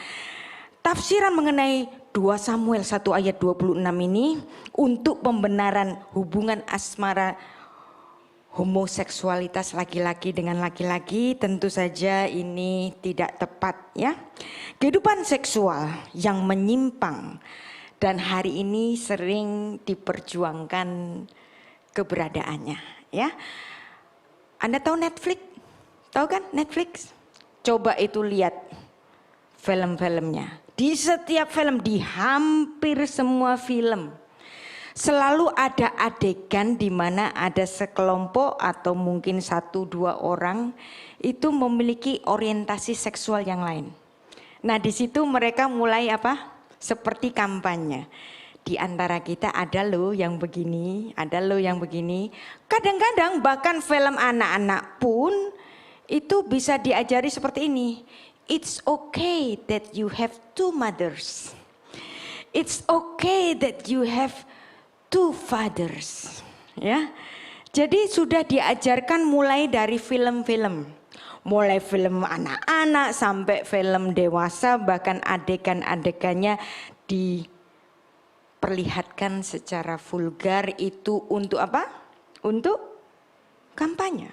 tafsiran mengenai 2 Samuel 1 ayat 26 ini untuk pembenaran hubungan asmara homoseksualitas laki-laki dengan laki-laki, tentu saja ini tidak tepat, ya. Kehidupan seksual yang menyimpang dan hari ini sering diperjuangkan keberadaannya, ya. Anda tahu Netflix? Tahu kan Netflix? Coba itu lihat film-filmnya. Di setiap film, di hampir semua film, selalu ada adegan di mana ada sekelompok atau mungkin 1-2 orang itu memiliki orientasi seksual yang lain. Nah, di situ mereka mulai apa? Seperti kampanye. Di antara kita ada loh yang begini, ada loh yang begini. Kadang-kadang bahkan film anak-anak pun itu bisa diajari seperti ini. It's okay that you have 2 mothers. It's okay that you have 2 fathers. Ya. Jadi sudah diajarkan mulai dari film-film. Mulai film anak-anak sampai film dewasa, bahkan adegan-adegannya diperlihatkan secara vulgar. Itu untuk apa? Untuk kampanye.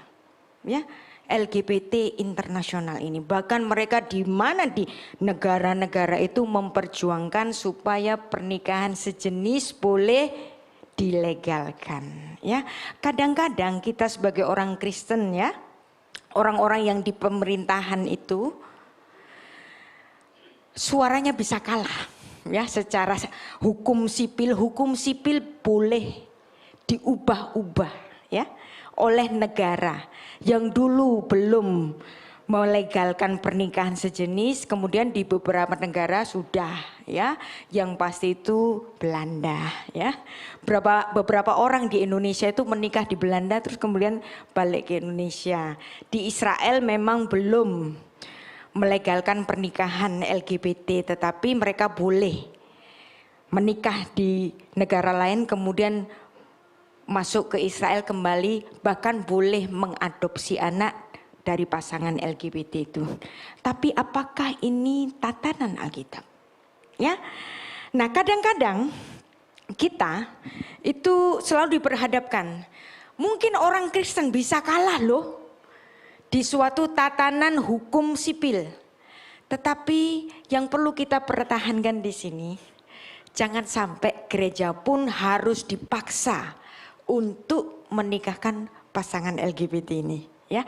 Ya. LGBT internasional ini, bahkan mereka di mana di negara-negara itu memperjuangkan supaya pernikahan sejenis boleh dilegalkan, ya. Kadang-kadang kita sebagai orang Kristen, ya, orang-orang yang di pemerintahan itu suaranya bisa kalah, ya, secara hukum sipil boleh diubah-ubah, ya, oleh negara yang dulu belum melegalkan pernikahan sejenis, kemudian di beberapa negara sudah, ya, yang pasti itu Belanda, ya. Beberapa orang di Indonesia itu menikah di Belanda terus kemudian balik ke Indonesia. Di Israel memang belum melegalkan pernikahan LGBT, tetapi mereka boleh menikah di negara lain kemudian masuk ke Israel kembali, bahkan boleh mengadopsi anak dari pasangan LGBT itu. Tapi apakah ini tatanan Alkitab? Ya. Nah, kadang-kadang kita itu selalu diperhadapkan, mungkin orang Kristen bisa kalah loh di suatu tatanan hukum sipil. Tetapi yang perlu kita pertahankan di sini, jangan sampai gereja pun harus dipaksa untuk menikahkan pasangan LGBT ini, ya.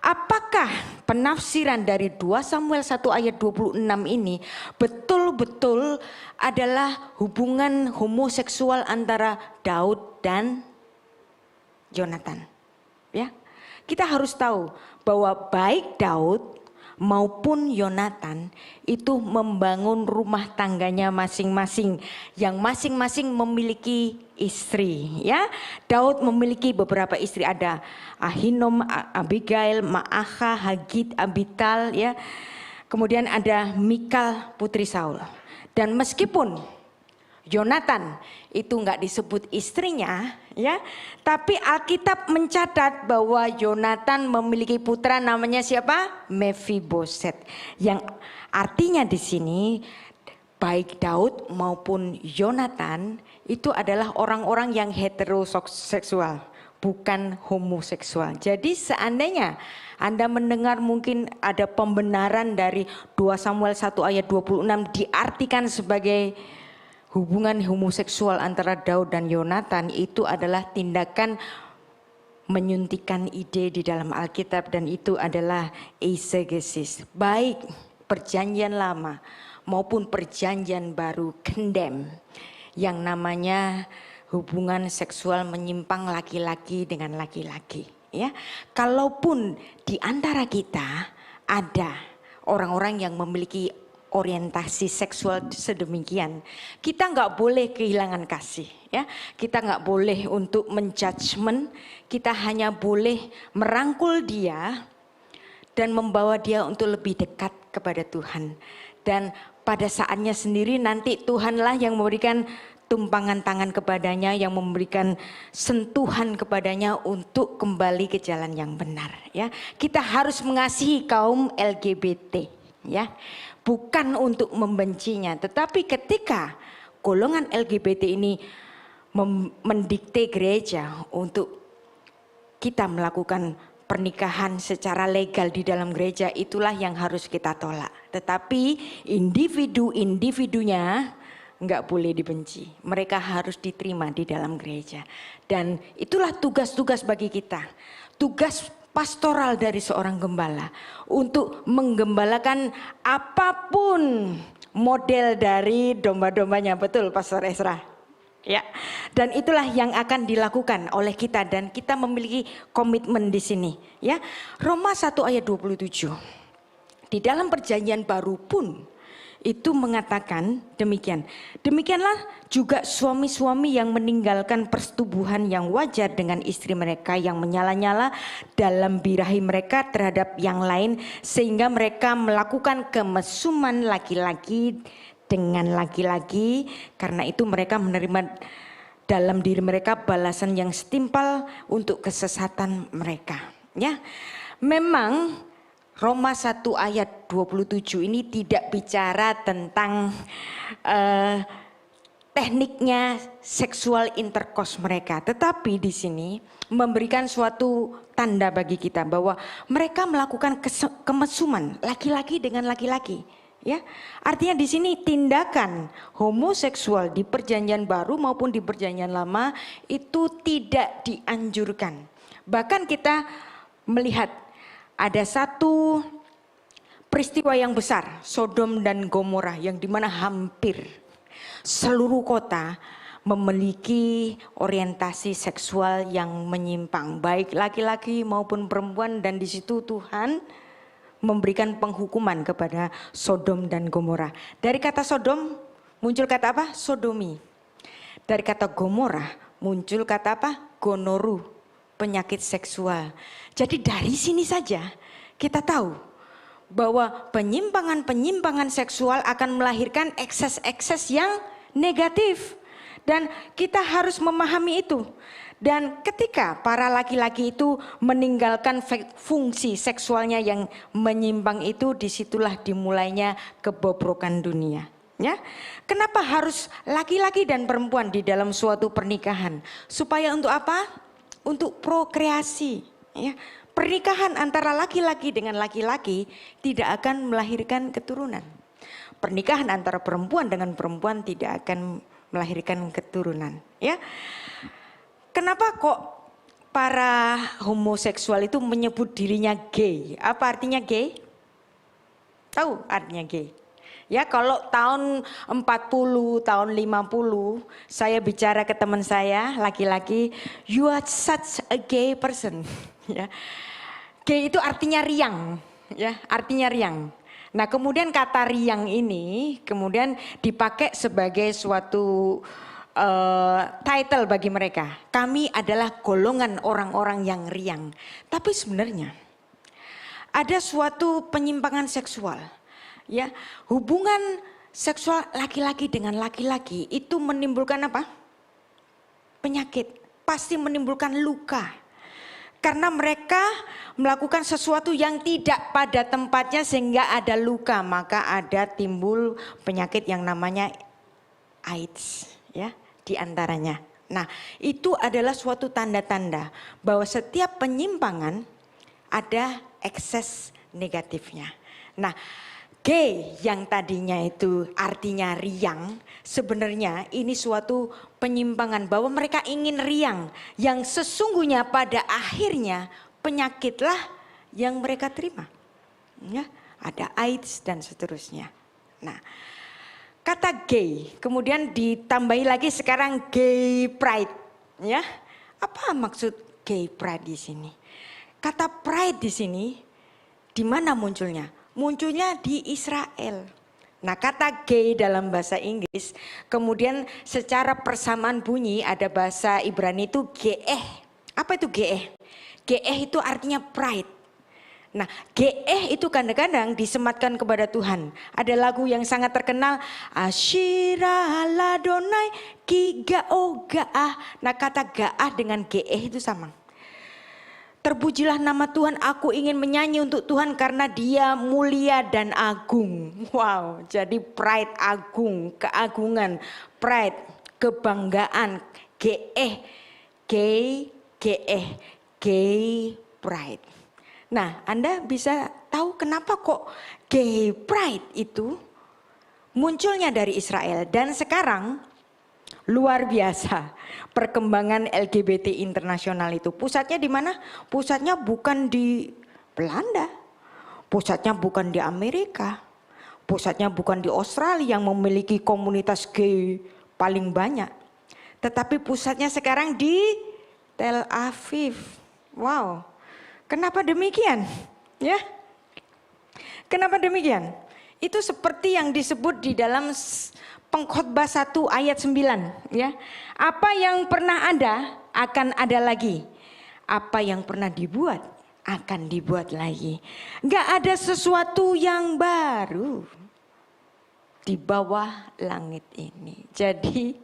Apakah penafsiran dari 2 Samuel 1 ayat 26 ini betul-betul adalah hubungan homoseksual antara Daud dan Yonatan? Ya. Kita harus tahu bahwa baik Daud maupun Yonatan itu membangun rumah tangganya masing-masing, yang masing-masing memiliki istri, ya. Daud memiliki beberapa istri, ada Ahinom, Abigail, Maakah, Hagit, Abital, ya. Kemudian ada Mikal putri Saul. Dan meskipun Yonatan itu enggak disebut istrinya, ya, tapi Alkitab mencatat bahwa Yonatan memiliki putra namanya siapa? Mefiboset. Yang artinya di sini baik Daud maupun Yonatan itu adalah orang-orang yang heteroseksual, bukan homoseksual. Jadi seandainya Anda mendengar mungkin ada pembenaran dari 2 Samuel 1 ayat 26 diartikan sebagai hubungan homoseksual antara Daud dan Yonatan, itu adalah tindakan menyuntikkan ide di dalam Alkitab, dan itu adalah eisegesis. Baik perjanjian lama maupun perjanjian baru condemn yang namanya hubungan seksual menyimpang laki-laki dengan laki-laki, ya. Kalaupun di antara kita ada orang-orang yang memiliki orientasi seksual sedemikian, kita nggak boleh kehilangan kasih, ya. Kita nggak boleh untuk menjudgment, kita hanya boleh merangkul dia dan membawa dia untuk lebih dekat kepada Tuhan. Dan pada saatnya sendiri nanti Tuhanlah yang memberikan tumpangan tangan kepadanya, yang memberikan sentuhan kepadanya untuk kembali ke jalan yang benar, ya. Kita harus mengasihi kaum LGBT, ya. Bukan untuk membencinya, tetapi ketika golongan LGBT ini mendikte gereja untuk kita melakukan pernikahan secara legal di dalam gereja, itulah yang harus kita tolak. Tetapi individu-individunya enggak boleh dibenci. Mereka harus diterima di dalam gereja. Dan itulah tugas-tugas bagi kita. Tugas pastoral dari seorang gembala untuk menggembalakan apapun model dari domba-dombanya, betul Pastor Ezra? Ya. Dan itulah yang akan dilakukan oleh kita, dan kita memiliki komitmen di sini, ya. Roma 1 ayat 27. Di dalam perjanjian baru pun itu mengatakan demikian. Demikianlah juga suami-suami yang meninggalkan persetubuhan yang wajar dengan istri mereka, yang menyala-nyala dalam birahi mereka terhadap yang lain, sehingga mereka melakukan kemesuman laki-laki dengan laki-laki. Karena itu mereka menerima dalam diri mereka balasan yang setimpal untuk kesesatan mereka, ya. Memang Roma 1 ayat 27 ini tidak bicara tentang tekniknya seksual intercourse mereka, tetapi di sini memberikan suatu tanda bagi kita bahwa mereka melakukan kemesuman laki-laki dengan laki-laki, ya. Artinya di sini tindakan homoseksual di perjanjian baru maupun di perjanjian lama itu tidak dianjurkan. Bahkan kita melihat ada satu peristiwa yang besar, Sodom dan Gomora, yang dimana hampir seluruh kota memiliki orientasi seksual yang menyimpang, baik laki-laki maupun perempuan, dan di situ Tuhan memberikan penghukuman kepada Sodom dan Gomora. Dari kata Sodom muncul kata apa? Sodomi. Dari kata Gomora muncul kata apa? Gonoru, penyakit seksual. Jadi dari sini saja kita tahu bahwa penyimpangan-penyimpangan seksual akan melahirkan ekses-ekses yang negatif. Dan kita harus memahami itu. Dan ketika para laki-laki itu meninggalkan fungsi seksualnya yang menyimpang itu, disitulah dimulainya kebobrokan dunia. Ya, kenapa harus laki-laki dan perempuan di dalam suatu pernikahan? Supaya untuk apa? Untuk prokreasi. Ya, pernikahan antara laki-laki dengan laki-laki tidak akan melahirkan keturunan. Pernikahan antara perempuan dengan perempuan tidak akan melahirkan keturunan. Ya, kenapa kok para homoseksual itu menyebut dirinya gay? Apa artinya gay? Tahu artinya gay? Ya, kalau tahun 40, tahun 50 saya bicara ke teman saya laki-laki, you are such a gay person. Ya. Gay itu artinya riang, ya, artinya riang. Nah, kemudian kata riang ini kemudian dipakai sebagai suatu title bagi mereka. Kami adalah golongan orang-orang yang riang. Tapi sebenarnya ada suatu penyimpangan seksual. Ya, hubungan seksual laki-laki dengan laki-laki itu menimbulkan apa? Penyakit, pasti menimbulkan luka. Karena mereka melakukan sesuatu yang tidak pada tempatnya sehingga ada luka, maka ada timbul penyakit yang namanya AIDS, ya, di antaranya. Nah, itu adalah suatu tanda-tanda bahwa setiap penyimpangan ada ekses negatifnya. Nah, gay yang tadinya itu artinya riang, sebenarnya ini suatu penyimpangan bahwa mereka ingin riang yang sesungguhnya pada akhirnya penyakitlah yang mereka terima. Ya, ada AIDS dan seterusnya. Nah, kata gay kemudian ditambahi lagi sekarang gay pride, ya. Apa maksud gay pride di sini? Kata pride di sini di mana munculnya? Munculnya di Israel. Nah, kata gay dalam bahasa Inggris kemudian secara persamaan bunyi ada bahasa Ibrani itu geeh. Apa itu geeh? Geeh itu artinya pride. Nah, geeh itu kadang-kadang disematkan kepada Tuhan. Ada lagu yang sangat terkenal, Ashira Ladonai Ki Gao Gaah. Nah, kata gaah dengan geeh itu sama. Terpujilah nama Tuhan, aku ingin menyanyi untuk Tuhan karena Dia mulia dan agung. Wow, jadi pride agung, keagungan, pride, kebanggaan, geeh, gay, geeh, gay pride. Nah, Anda bisa tahu kenapa kok gay pride itu munculnya dari Israel dan sekarang luar biasa perkembangan LGBT internasional itu. Pusatnya di mana? Pusatnya bukan di Belanda, pusatnya bukan di Amerika, pusatnya bukan di Australia yang memiliki komunitas gay paling banyak. Tetapi pusatnya sekarang di Tel Aviv. Wow, kenapa demikian? Ya, kenapa demikian? Itu seperti yang disebut di dalam Pengkhotbah 1 ayat 9, ya. Apa yang pernah ada akan ada lagi. Apa yang pernah dibuat akan dibuat lagi. Enggak ada sesuatu yang baru di bawah langit ini. Jadi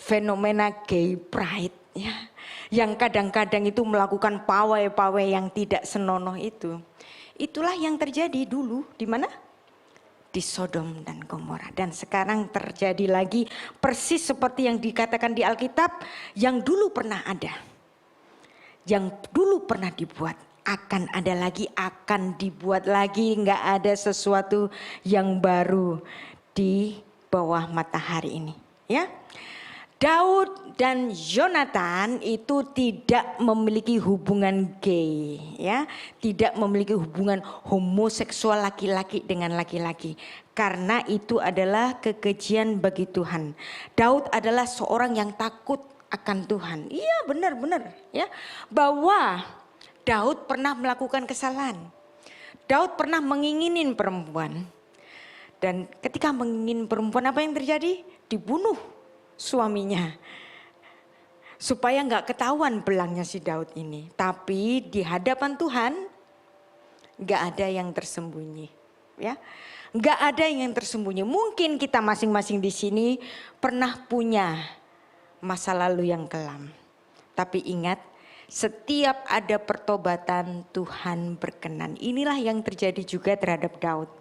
fenomena gay pride, ya, yang kadang-kadang itu melakukan pawai-pawai yang tidak senonoh itu. Itulah yang terjadi dulu di mana? Di Sodom dan Gomora. Dan sekarang terjadi lagi persis seperti yang dikatakan di Alkitab, yang dulu pernah ada, yang dulu pernah dibuat, akan ada lagi, akan dibuat lagi. Nggak ada sesuatu yang baru di bawah matahari ini, ya. Daud dan Yonatan itu tidak memiliki hubungan gay, ya, tidak memiliki hubungan homoseksual laki-laki dengan laki-laki, karena itu adalah kekejian bagi Tuhan. Daud adalah seorang yang takut akan Tuhan. Iya, benar-benar, ya, bahwa Daud pernah melakukan kesalahan. Daud pernah menginginin perempuan, dan ketika mengingin perempuan apa yang terjadi? Dibunuh suaminya supaya nggak ketahuan belangnya si Daud ini. Tapi di hadapan Tuhan nggak ada yang tersembunyi, ya, nggak ada yang tersembunyi. Mungkin kita masing-masing di sini pernah punya masa lalu yang kelam, Tapi ingat, setiap ada pertobatan Tuhan berkenan. Inilah yang terjadi juga terhadap Daud.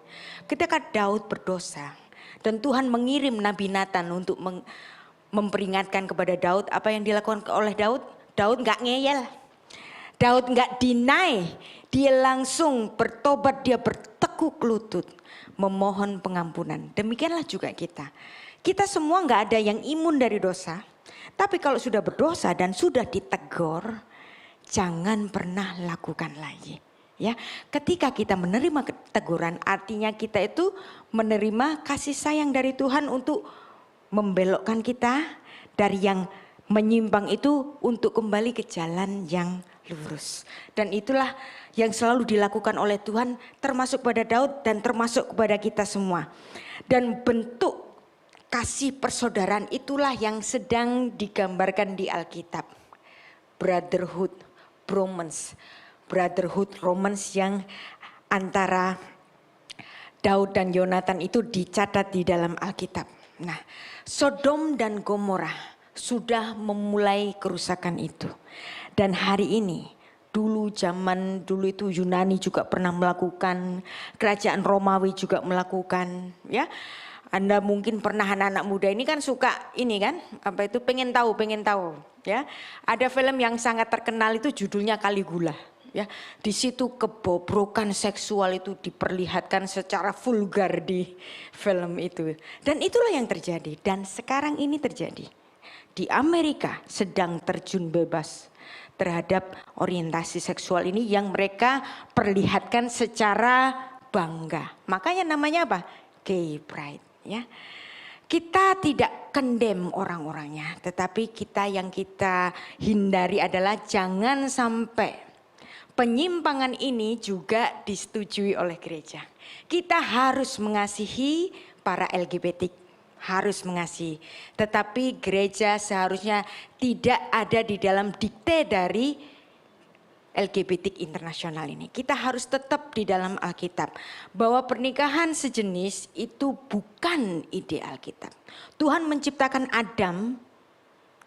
Ketika Daud berdosa dan Tuhan mengirim Nabi Nathan untuk memperingatkan kepada Daud, apa yang dilakukan oleh Daud? Daud gak ngeyel. Daud gak deny. Dia langsung bertobat, dia bertekuk lutut memohon pengampunan. Demikianlah juga kita. Kita semua gak ada yang imun dari dosa. Tapi kalau sudah berdosa dan sudah ditegur, jangan pernah lakukan lagi. Ya, ketika kita menerima teguran, artinya kita itu menerima kasih sayang dari Tuhan untuk membelokkan kita dari yang menyimpang itu untuk kembali ke jalan yang lurus. Dan itulah yang selalu dilakukan oleh Tuhan, termasuk pada Daud dan termasuk kepada kita semua. Dan bentuk kasih persaudaraan itulah yang sedang digambarkan di Alkitab. Brotherhood, romance yang antara Daud dan Yonatan itu dicatat di dalam Alkitab. Nah, Sodom dan Gomora sudah memulai kerusakan itu. Dan hari ini, zaman dulu itu Yunani juga pernah melakukan, kerajaan Romawi juga melakukan, ya. Anda mungkin pernah, anak-anak muda ini kan suka ini kan, apa itu pengen tahu, ya. Ada film yang sangat terkenal itu judulnya Caligula, ya. Di situ kebobrokan seksual itu diperlihatkan secara vulgar di film itu. Dan itulah yang terjadi dan sekarang ini terjadi. Di Amerika sedang terjun bebas terhadap orientasi seksual ini yang mereka perlihatkan secara bangga. Makanya namanya apa? Gay pride. Ya, kita tidak condemn orang-orangnya, tetapi yang kita hindari adalah jangan sampai penyimpangan ini juga disetujui oleh gereja. Kita harus mengasihi para LGBT, harus mengasihi, tetapi gereja seharusnya tidak ada di dalam dikte dari LGBT internasional ini. Kita harus tetap di dalam Alkitab. Bahwa pernikahan sejenis itu bukan ide Alkitab. Tuhan menciptakan Adam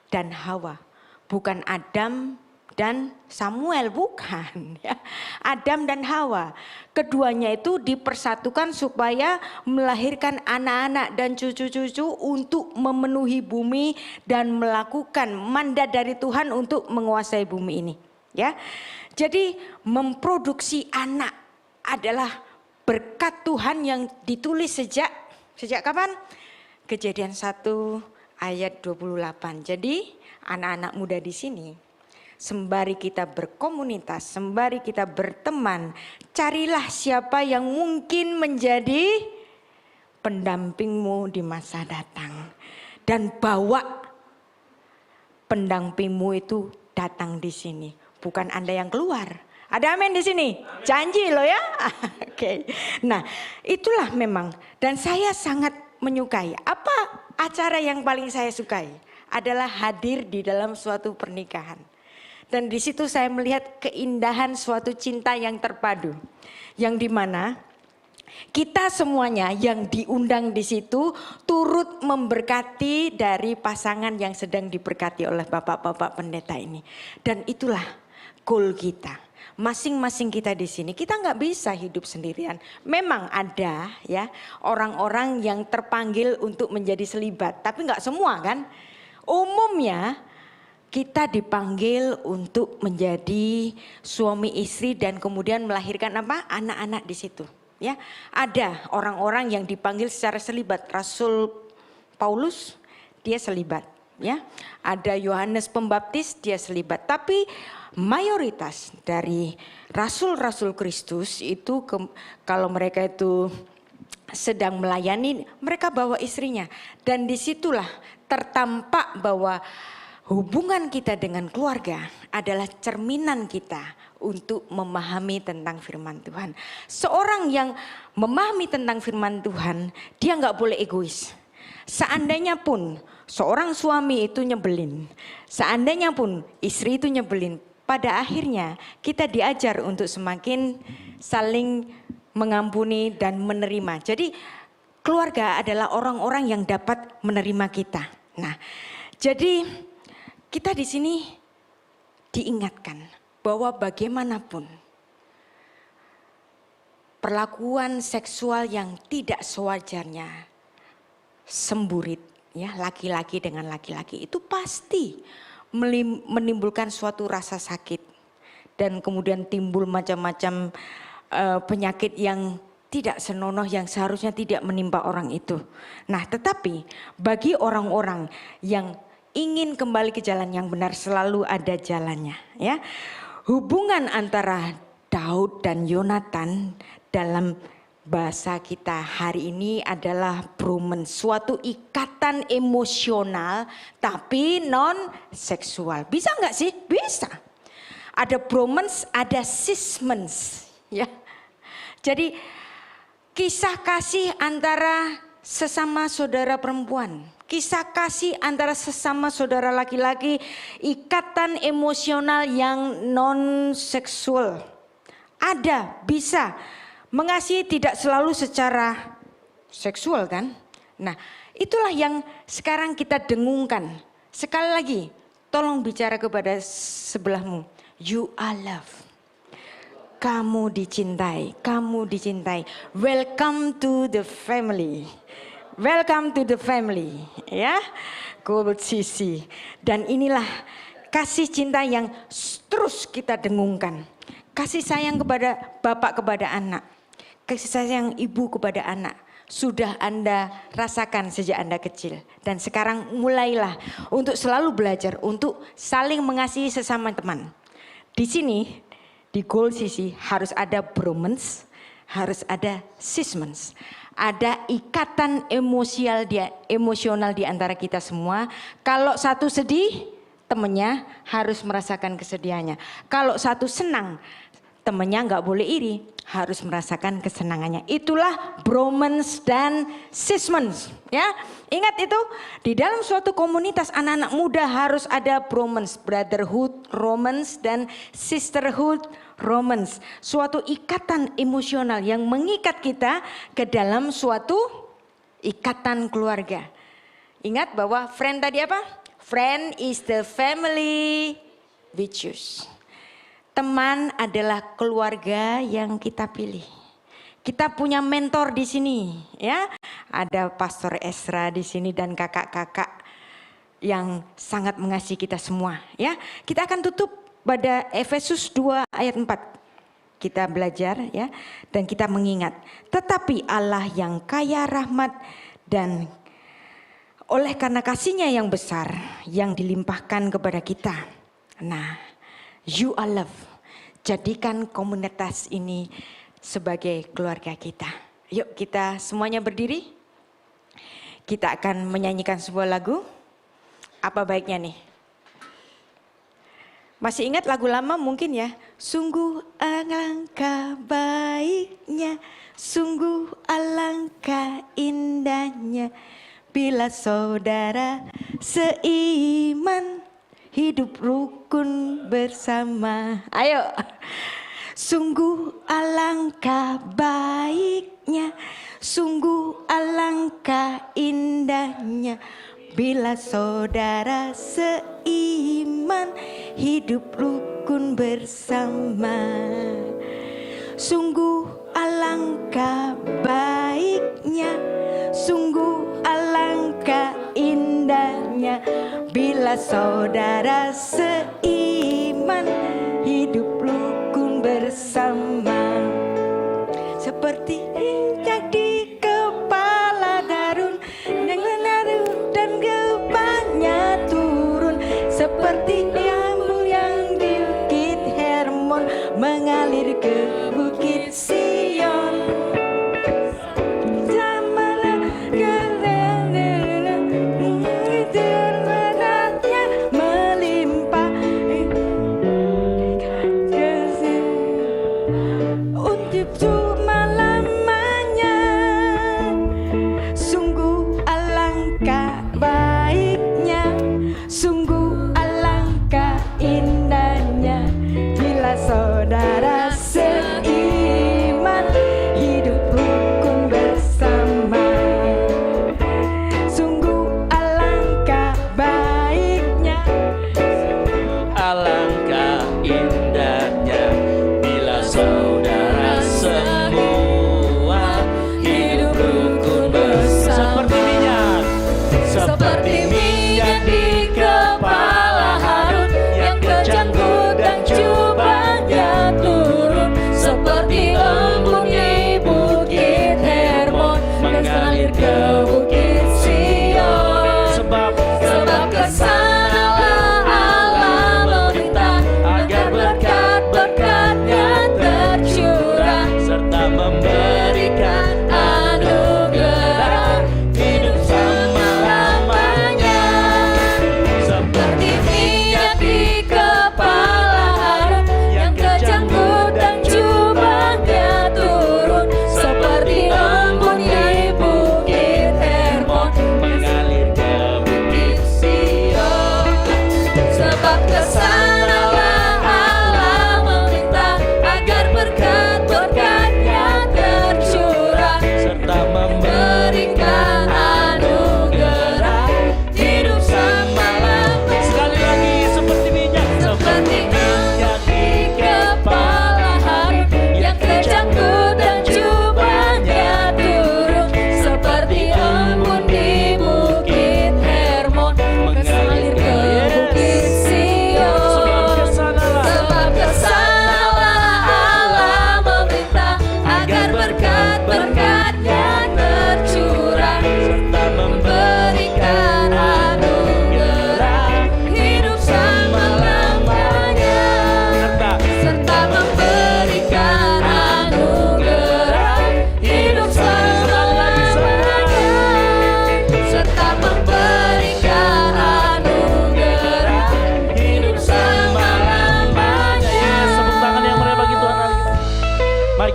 dan Hawa. Bukan Adam dan Samuel, bukan. Ya. Adam dan Hawa. Keduanya itu dipersatukan supaya melahirkan anak-anak dan cucu-cucu untuk memenuhi bumi dan melakukan mandat dari Tuhan untuk menguasai bumi ini. Ya, jadi memproduksi anak adalah berkat Tuhan yang ditulis sejak kapan? Kejadian 1 ayat 28. Jadi anak-anak muda di sini, sembari kita berkomunitas, sembari kita berteman, carilah siapa yang mungkin menjadi pendampingmu di masa datang. Dan bawa pendampingmu itu datang di sini. Bukan Anda yang keluar. Ada amin di sini? Janji loh ya. Oke. Nah, itulah memang. Dan saya sangat menyukai. Apa acara yang paling saya sukai? Adalah hadir di dalam suatu pernikahan. Dan di situ saya melihat keindahan suatu cinta yang terpadu. Yang dimana kita semuanya yang diundang di situ turut memberkati dari pasangan yang sedang diberkati oleh bapak-bapak pendeta ini. Dan itulah goal kita. Masing-masing kita di sini, kita nggak bisa hidup sendirian. Memang ada ya orang-orang yang terpanggil untuk menjadi selibat, tapi nggak semua kan. Umumnya kita dipanggil untuk menjadi suami istri dan kemudian melahirkan apa? Anak-anak di situ. Ya, ada orang-orang yang dipanggil secara selibat. Rasul Paulus dia selibat. Ya, ada Yohanes Pembaptis dia selibat. Tapi mayoritas dari rasul-rasul Kristus itu kalau mereka itu sedang melayani, mereka bawa istrinya. Dan disitulah tertampak bahwa hubungan kita dengan keluarga adalah cerminan kita untuk memahami tentang firman Tuhan. Seorang yang memahami tentang firman Tuhan, dia nggak boleh egois. Seandainya pun seorang suami itu nyebelin, seandainya pun istri itu nyebelin, pada akhirnya kita diajar untuk semakin saling mengampuni dan menerima. Jadi keluarga adalah orang-orang yang dapat menerima kita. Nah, jadi kita di sini diingatkan bahwa bagaimanapun perlakuan seksual yang tidak sewajarnya, semburit ya laki-laki dengan laki-laki itu pasti menimbulkan suatu rasa sakit dan kemudian timbul macam-macam penyakit yang tidak senonoh yang seharusnya tidak menimpa orang itu. Nah, tetapi bagi orang-orang yang ingin kembali ke jalan yang benar selalu ada jalannya, ya. Hubungan antara Daud dan Yonatan dalam bahasa kita hari ini adalah bromance, suatu ikatan emosional tapi non seksual. Bisa nggak sih? Bisa. Ada bromance, ada sismens, ya. Jadi kisah kasih antara sesama saudara perempuan, kisah kasih antara sesama saudara laki-laki, ikatan emosional yang non seksual. Ada, bisa. Mengasihi tidak selalu secara seksual kan? Nah, itulah yang sekarang kita dengungkan. Sekali lagi, tolong bicara kepada sebelahmu. You are loved. Kamu dicintai, kamu dicintai. Welcome to the family. Welcome to the family, ya. Gold CC. Dan inilah kasih cinta yang terus kita dengungkan. Kasih sayang kepada bapak kepada anak. Kasih sayang ibu kepada anak. Sudah Anda rasakan sejak Anda kecil. Dan sekarang mulailah untuk selalu belajar untuk saling mengasihi sesama teman. Di sini di Gold CC harus ada bromance, harus ada sismens. Ada ikatan emosional di antara kita semua. Kalau satu sedih, temannya harus merasakan kesedihannya. Kalau satu senang, temannya nggak boleh iri, harus merasakan kesenangannya. Itulah bromance dan sismens, ya. Ingat itu, di dalam suatu komunitas anak-anak muda harus ada bromance, brotherhood, romance dan sisterhood, romance. Suatu ikatan emosional yang mengikat kita ke dalam suatu ikatan keluarga. Ingat bahwa friend tadi apa? Friend is the family we choose. Teman adalah keluarga yang kita pilih. Kita punya mentor di sini, ya. Ada Pastor Esra di sini dan kakak-kakak yang sangat mengasihi kita semua, ya. Kita akan tutup pada Efesus 2 ayat 4. Kita belajar, ya, dan kita mengingat. Tetapi Allah yang kaya rahmat dan oleh karena kasih-Nya yang besar yang dilimpahkan kepada kita. Nah, you are loved. Jadikan komunitas ini sebagai keluarga kita. Yuk kita semuanya berdiri. Kita akan menyanyikan sebuah lagu. Apa baiknya nih? Masih ingat lagu lama mungkin ya? Sungguh alangkah baiknya, sungguh alangkah indahnya, bila saudara seiman hidup rukun bersama. Ayo. Sungguh alangkah baiknya, sungguh alangkah indahnya, bila saudara seiman hidup rukun bersama. Sungguh alangkah baiknya, sungguh alangkah indahnya, bila saudara seiman hidup rukun bersama. Seperti injak di kepala daun dan gebahnya turun, seperti embun yang di bukit Hermon mengalir ke bukit Sion.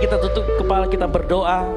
kita tutup kepala, kita berdoa.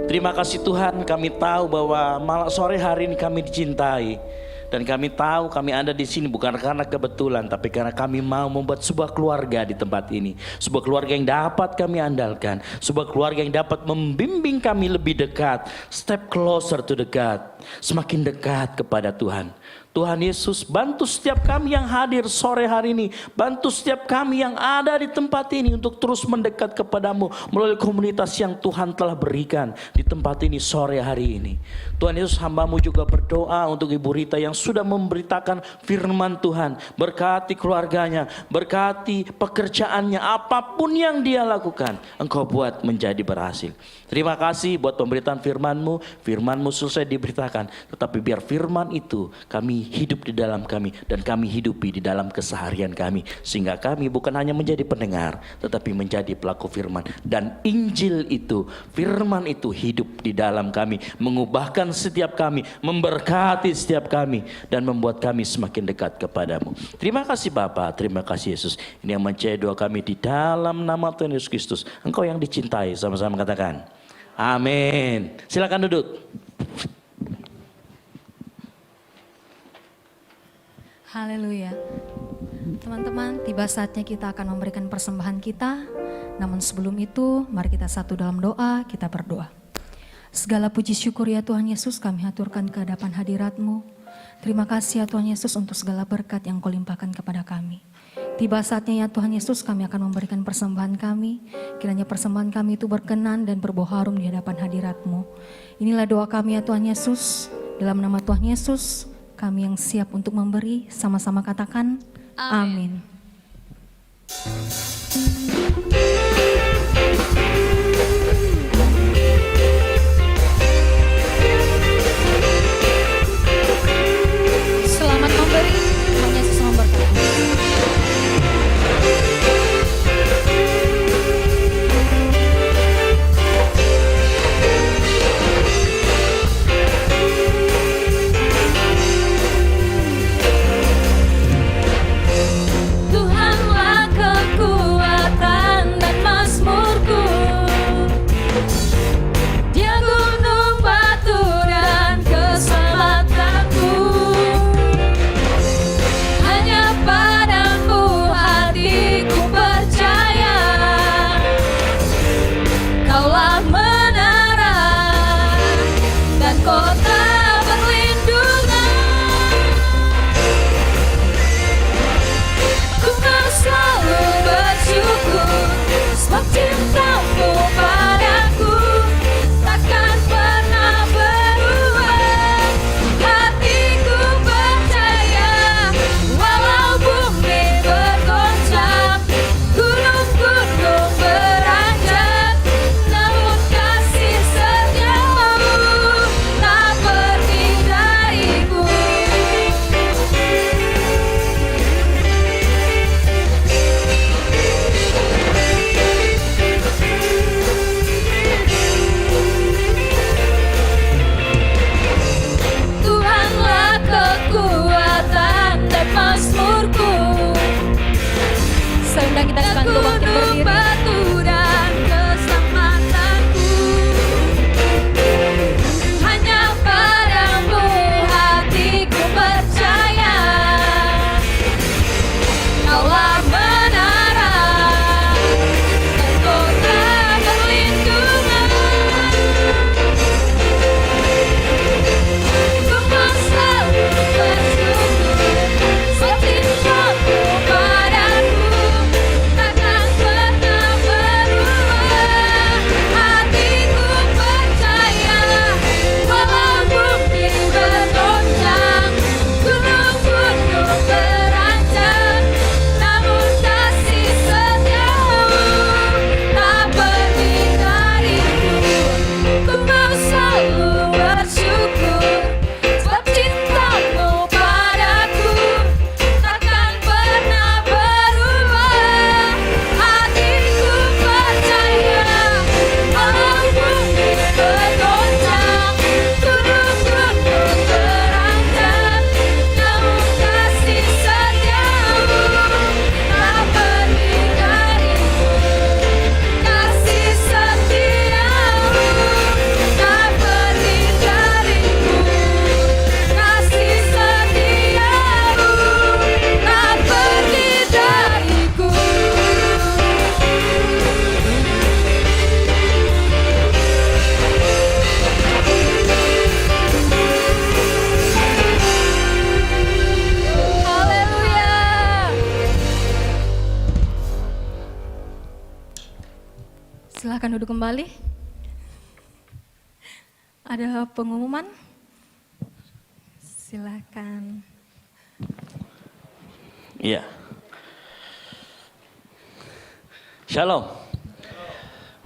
Terima kasih Tuhan, kami tahu bahwa malam sore hari ini kami dicintai. Dan kami tahu kami ada di sini bukan karena kebetulan, tapi karena kami mau membuat sebuah keluarga di tempat ini. Sebuah keluarga yang dapat kami andalkan. Sebuah keluarga yang dapat membimbing kami lebih dekat. Step closer to the God. Semakin dekat kepada Tuhan. Tuhan Yesus, bantu setiap kami yang hadir sore hari ini. Bantu setiap kami yang ada di tempat ini untuk terus mendekat kepadamu melalui komunitas yang Tuhan telah berikan di tempat ini sore hari ini. Tuhan Yesus, hamba-Mu juga berdoa untuk Ibu Rita yang sudah memberitakan firman Tuhan. Berkati keluarganya, berkati pekerjaannya, apapun yang dia lakukan, Engkau buat menjadi berhasil. Terima kasih buat pemberitaan firman-Mu. Firman-Mu selesai diberitakan, tetapi biar firman itu kami hidup di dalam kami dan kami hidupi di dalam keseharian kami, sehingga kami bukan hanya menjadi pendengar tetapi menjadi pelaku firman, dan Injil itu, firman itu hidup di dalam kami, mengubahkan setiap kami, memberkati setiap kami, dan membuat kami semakin dekat kepadamu. Terima kasih Bapa, terima kasih Yesus. Ini yang menjadi doa kami di dalam nama Tuhan Yesus Kristus. Engkau yang dicintai, sama-sama katakan amin. Silakan duduk. Haleluya. Teman-teman, tiba saatnya kita akan memberikan persembahan kita. Namun sebelum itu, mari kita satu dalam doa, kita berdoa. Segala puji syukur ya Tuhan Yesus kami haturkan ke hadapan hadirat-Mu. Terima kasih ya Tuhan Yesus untuk segala berkat yang Kau limpahkan kepada kami. Tiba saatnya ya Tuhan Yesus kami akan memberikan persembahan kami. Kiranya persembahan kami itu berkenan dan berbau harum di hadapan hadirat-Mu. Inilah doa kami ya Tuhan Yesus. Dalam nama Tuhan Yesus, kami yang siap untuk memberi, sama-sama katakan amin. Selamat memberi, Tuhan Yesus memberkati. Tuhanlah kekuatan dan mazmurku. Dia gunung batu dan keselamatanku. Hanya padamu hatiku percaya. Kaulah menara dan kota perlindungan. Ku kan selalu bersyukur sebab cinta-Mu padaku takkan pernah berubah. Hatiku percaya walau bumi bergoncang, gunung-gunung beranjak, namun kasih setiamu tak pergi dariku. Tuhanlah kekuatan dan mazmurku. Serendah kita dibantu bangkit Gunung berdiri. batu dan keselamatanku. Hanya padamu hatiku percaya. Kaulah menara dan kota perlindungan. Ku kan selalu bersyukur sebab cinta-Mu padaku takkan duduk kembali. Ada pengumuman? Silakan. Iya. Shalom.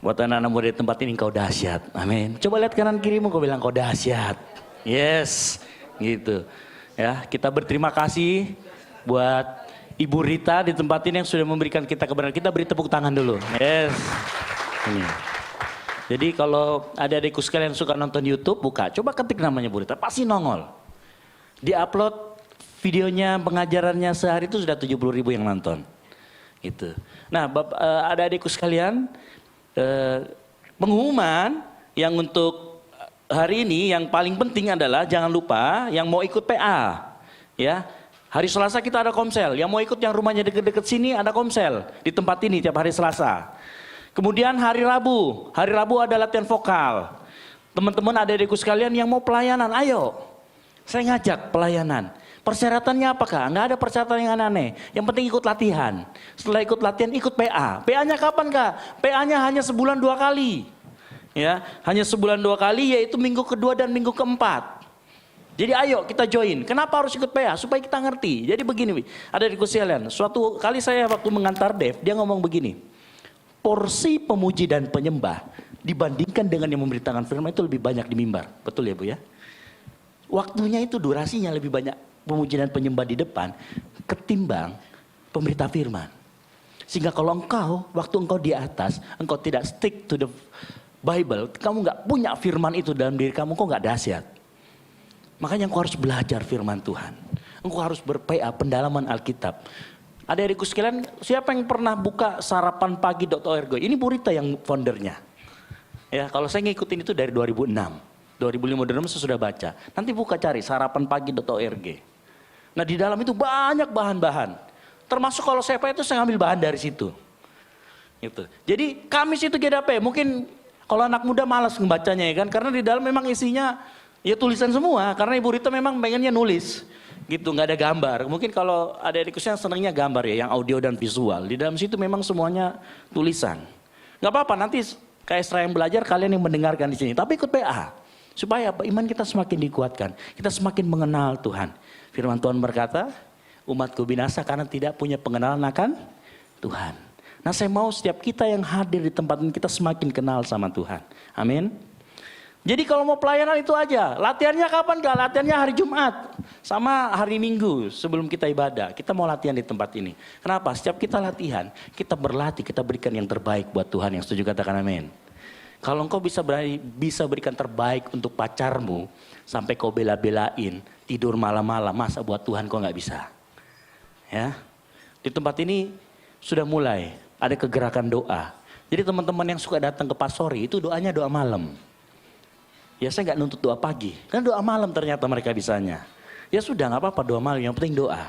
Buat anak-anak muda di tempat ini kau dahsyat. Amin. Coba lihat kanan kirimu, kau bilang kau dahsyat. Yes, gitu. Ya, kita berterima kasih buat Ibu Rita di tempat ini yang sudah memberikan kita kebenaran. Kita beri tepuk tangan dulu. Yes. Ini. Jadi kalau adik-adikku sekalian suka nonton YouTube, buka. Coba ketik namanya Bu Rita, pasti nongol. Di-upload videonya, pengajarannya sehari itu sudah 70.000 yang nonton. Gitu. Nah, adik-adikku sekalian, pengumuman yang untuk hari ini yang paling penting adalah jangan lupa yang mau ikut PA. Ya. Hari Selasa kita ada komsel, yang mau ikut yang rumahnya deket-deket sini ada komsel di tempat ini tiap hari Selasa. Kemudian hari Rabu ada latihan vokal. Teman-teman adik-adikku sekalian yang mau pelayanan, ayo. Saya ngajak pelayanan. Persyaratannya apakah? Nggak ada persyaratan yang aneh-aneh. Yang penting ikut latihan. Setelah ikut latihan, ikut PA. PA-nya kapan Kak? PA-nya hanya sebulan 2 kali. Ya, hanya sebulan 2 kali yaitu minggu kedua dan minggu keempat. Jadi ayo kita join. Kenapa harus ikut PA? Supaya kita ngerti. Jadi begini, adik-adikku sekalian. Suatu kali saya waktu mengantar Dev, dia ngomong begini. Porsi pemuji dan penyembah dibandingkan dengan yang memberitakan firman itu lebih banyak di mimbar. Betul ya Bu ya? Waktunya itu durasinya lebih banyak pemuji dan penyembah di depan ketimbang pemberita firman. Sehingga kalau waktu engkau di atas, engkau tidak stick to the Bible, kamu nggak punya firman itu dalam diri kamu, engkau nggak dahsyat. Makanya engkau harus belajar firman Tuhan. Engkau harus ber-PA pendalaman Alkitab. Adik-adikku sekalian, siapa yang pernah buka sarapanpagi.org? Ini Bu Rita yang foundernya. Ya, kalau saya ngikutin itu dari 2006. 2005 saya sudah baca. Nanti buka cari sarapanpagi.org. Nah di dalam itu banyak bahan-bahan. Termasuk kalau saya itu saya ngambil bahan dari situ. Gitu. Jadi Kamis itu GDP. Mungkin kalau anak muda malas membacanya ya kan. Karena di dalam memang isinya ya tulisan semua. Karena Ibu Rita memang pengennya nulis. Gitu, nggak ada gambar. Mungkin kalau adik-adikku yang senangnya gambar ya, yang audio dan visual. Di dalam situ memang semuanya tulisan. Nggak apa-apa, nanti kayak setelah yang belajar kalian yang mendengarkan di sini. Tapi ikut PA. Supaya apa? Iman kita semakin dikuatkan. Kita semakin mengenal Tuhan. Firman Tuhan berkata, umatku binasa karena tidak punya pengenalan akan Tuhan. Nah saya mau setiap kita yang hadir di tempat ini kita semakin kenal sama Tuhan. Amin. Jadi kalau mau pelayanan itu aja. Latihannya kapan Kak? Latihannya hari Jumat. Sama hari Minggu sebelum kita ibadah. Kita mau latihan di tempat ini. Kenapa? Setiap kita latihan, kita berlatih, kita berikan yang terbaik buat Tuhan. Yang setuju katakan amin. Kalau engkau bisa berikan terbaik untuk pacarmu. Sampai kau bela-belain, tidur malam-malam. Masa buat Tuhan kau gak bisa? Ya. Di tempat ini sudah mulai ada kegerakan doa. Jadi teman-teman yang suka datang ke pastori itu doanya doa malam. Ya saya nggak nuntut doa pagi, kan doa malam ternyata mereka bisanya. Ya sudah nggak apa-apa doa malam, yang penting doa.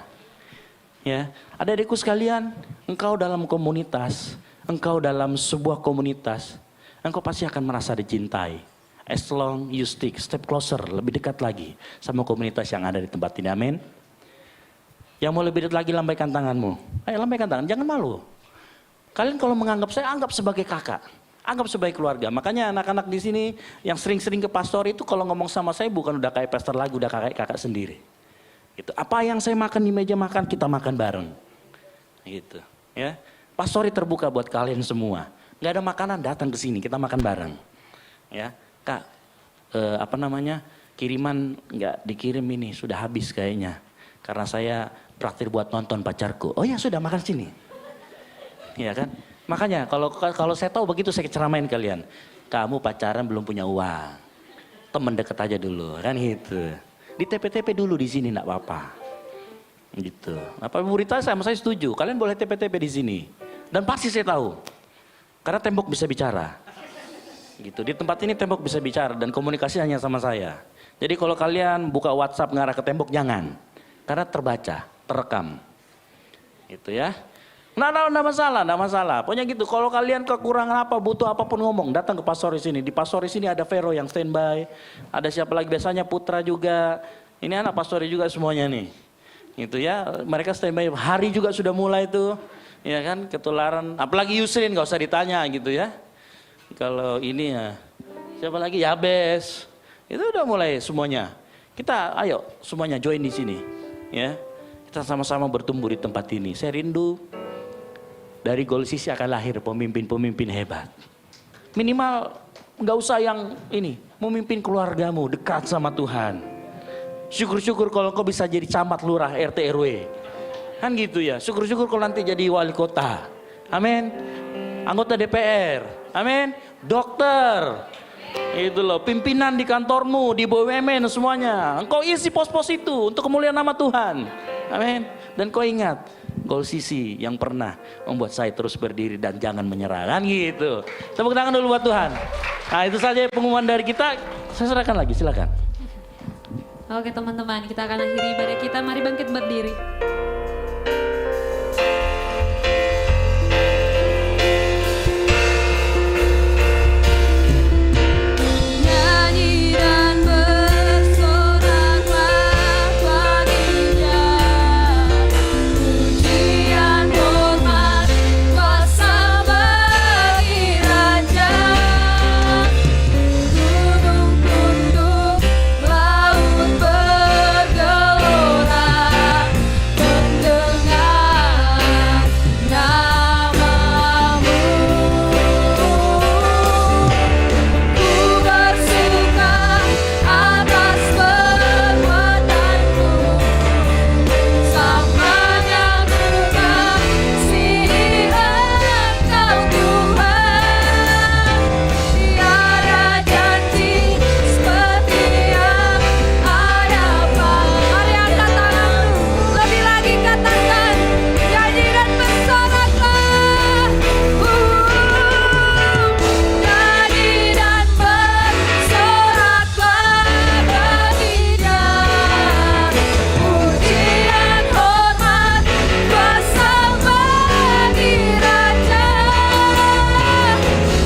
Ya, adik-adikku sekalian, engkau dalam komunitas, engkau dalam sebuah komunitas, engkau pasti akan merasa dicintai. As long you stick, step closer, lebih dekat lagi sama komunitas yang ada di tempat ini, amin. Yang mau lebih dekat lagi lambaikan tanganmu. Ayo lambaikan tangan, jangan malu. Kalian kalau menganggap saya, anggap sebagai kakak. Anggap sebagai keluarga. Makanya anak-anak di sini yang sering-sering ke pastor itu kalau ngomong sama saya bukan udah kayak pastor lagi, udah kayak kakak sendiri. Gitu. Apa yang saya makan di meja makan kita makan bareng. Gitu. Ya. Pastori terbuka buat kalian semua. Gak ada makanan datang ke sini kita makan bareng. Ya, Kak. Kiriman nggak dikirim ini sudah habis kayaknya. Karena saya traktir buat nonton pacarku. Oh ya sudah makan sini. Iya kan? Makanya kalau saya tahu begitu saya ceramain kalian. Kamu pacaran belum punya uang. Temen deket aja dulu kan gitu. Di TP-TP dulu di sini enggak apa-apa. Gitu. Apa Bu Rita sama saya setuju. Kalian boleh TP-TP di sini. Dan pasti saya tahu. Karena tembok bisa bicara. Gitu. Di tempat ini tembok bisa bicara dan komunikasi hanya sama saya. Jadi kalau kalian buka WhatsApp ngarah ke tembok jangan. Karena terbaca, terekam. Gitu ya. Nggak masalah. Pokoknya gitu, kalau kalian kekurangan apa, butuh apapun ngomong, datang ke pastor di sini. Di pastor di sini ada Vero yang standby, ada siapa lagi biasanya Putra juga. Ini anak pastor juga semuanya nih. Gitu ya, mereka standby. Hari juga sudah mulai tuh, ya kan, ketularan. Apalagi Yusrin nggak usah ditanya gitu ya. Kalau ini ya, siapa lagi? Yabes. Itu udah mulai semuanya. Kita ayo semuanya join di sini. Ya, kita sama-sama bertumbuh di tempat ini. Saya rindu dari Goal CC akan lahir pemimpin-pemimpin hebat. Minimal nggak usah yang ini, memimpin keluargamu dekat sama Tuhan. Syukur-syukur kalau kau bisa jadi camat, lurah, RT, RW. Kan gitu ya, syukur-syukur kalau nanti jadi wali kota. Amin. Anggota DPR. Amin. Dokter. Itu loh, pimpinan di kantormu, di BUMN semuanya. Engkau isi pos-pos itu untuk kemuliaan nama Tuhan. Amin. Dan kau ingat, Goal CC yang pernah membuat saya terus berdiri dan jangan menyerah. Kan gitu. Tepuk tangan dulu buat Tuhan. Nah itu saja pengumuman dari kita. Saya serahkan lagi, silakan. Oke teman-teman, kita akan akhiri ibadah kita. Mari bangkit berdiri. Nyanyi dan bersoraklah baginya. Pujian hormat kuasa bagi Raja. Gunung tunduk, laut bergelora, mendengar namamu. Ku bersuka atas perbuatanmu, sama menyambutkan kasih Engkau Tuhan. Tiada janji seperti yang hadapan. Mari angkat tanganmu, lebih lagi katakan, nyanyi dan bersoraklah. Nyanyi dan bersoraklah baginya. Pujian hormat kuasa bagi Raja.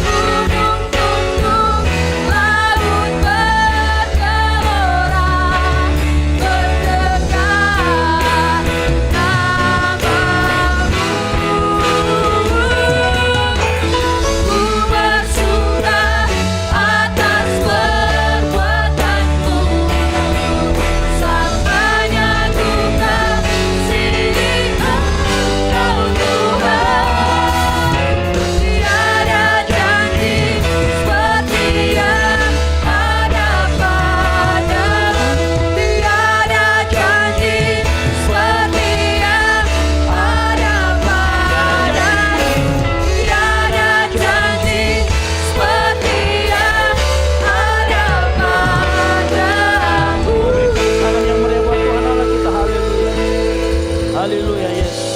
Gunung tunduk, laut bergelora, mendengar namamu. Ku bersuka atas perbuatanmu, sama menyatukan kasih Engkau Tuhan. Tiada janji seperti yang ada padamu. Tiada janji seperti yang ada padamu. Tiada janji seperti yang ada padamu. Tangan yang meriah buat Tuhan Allah kita, haleluya. Haleluya, Yesus.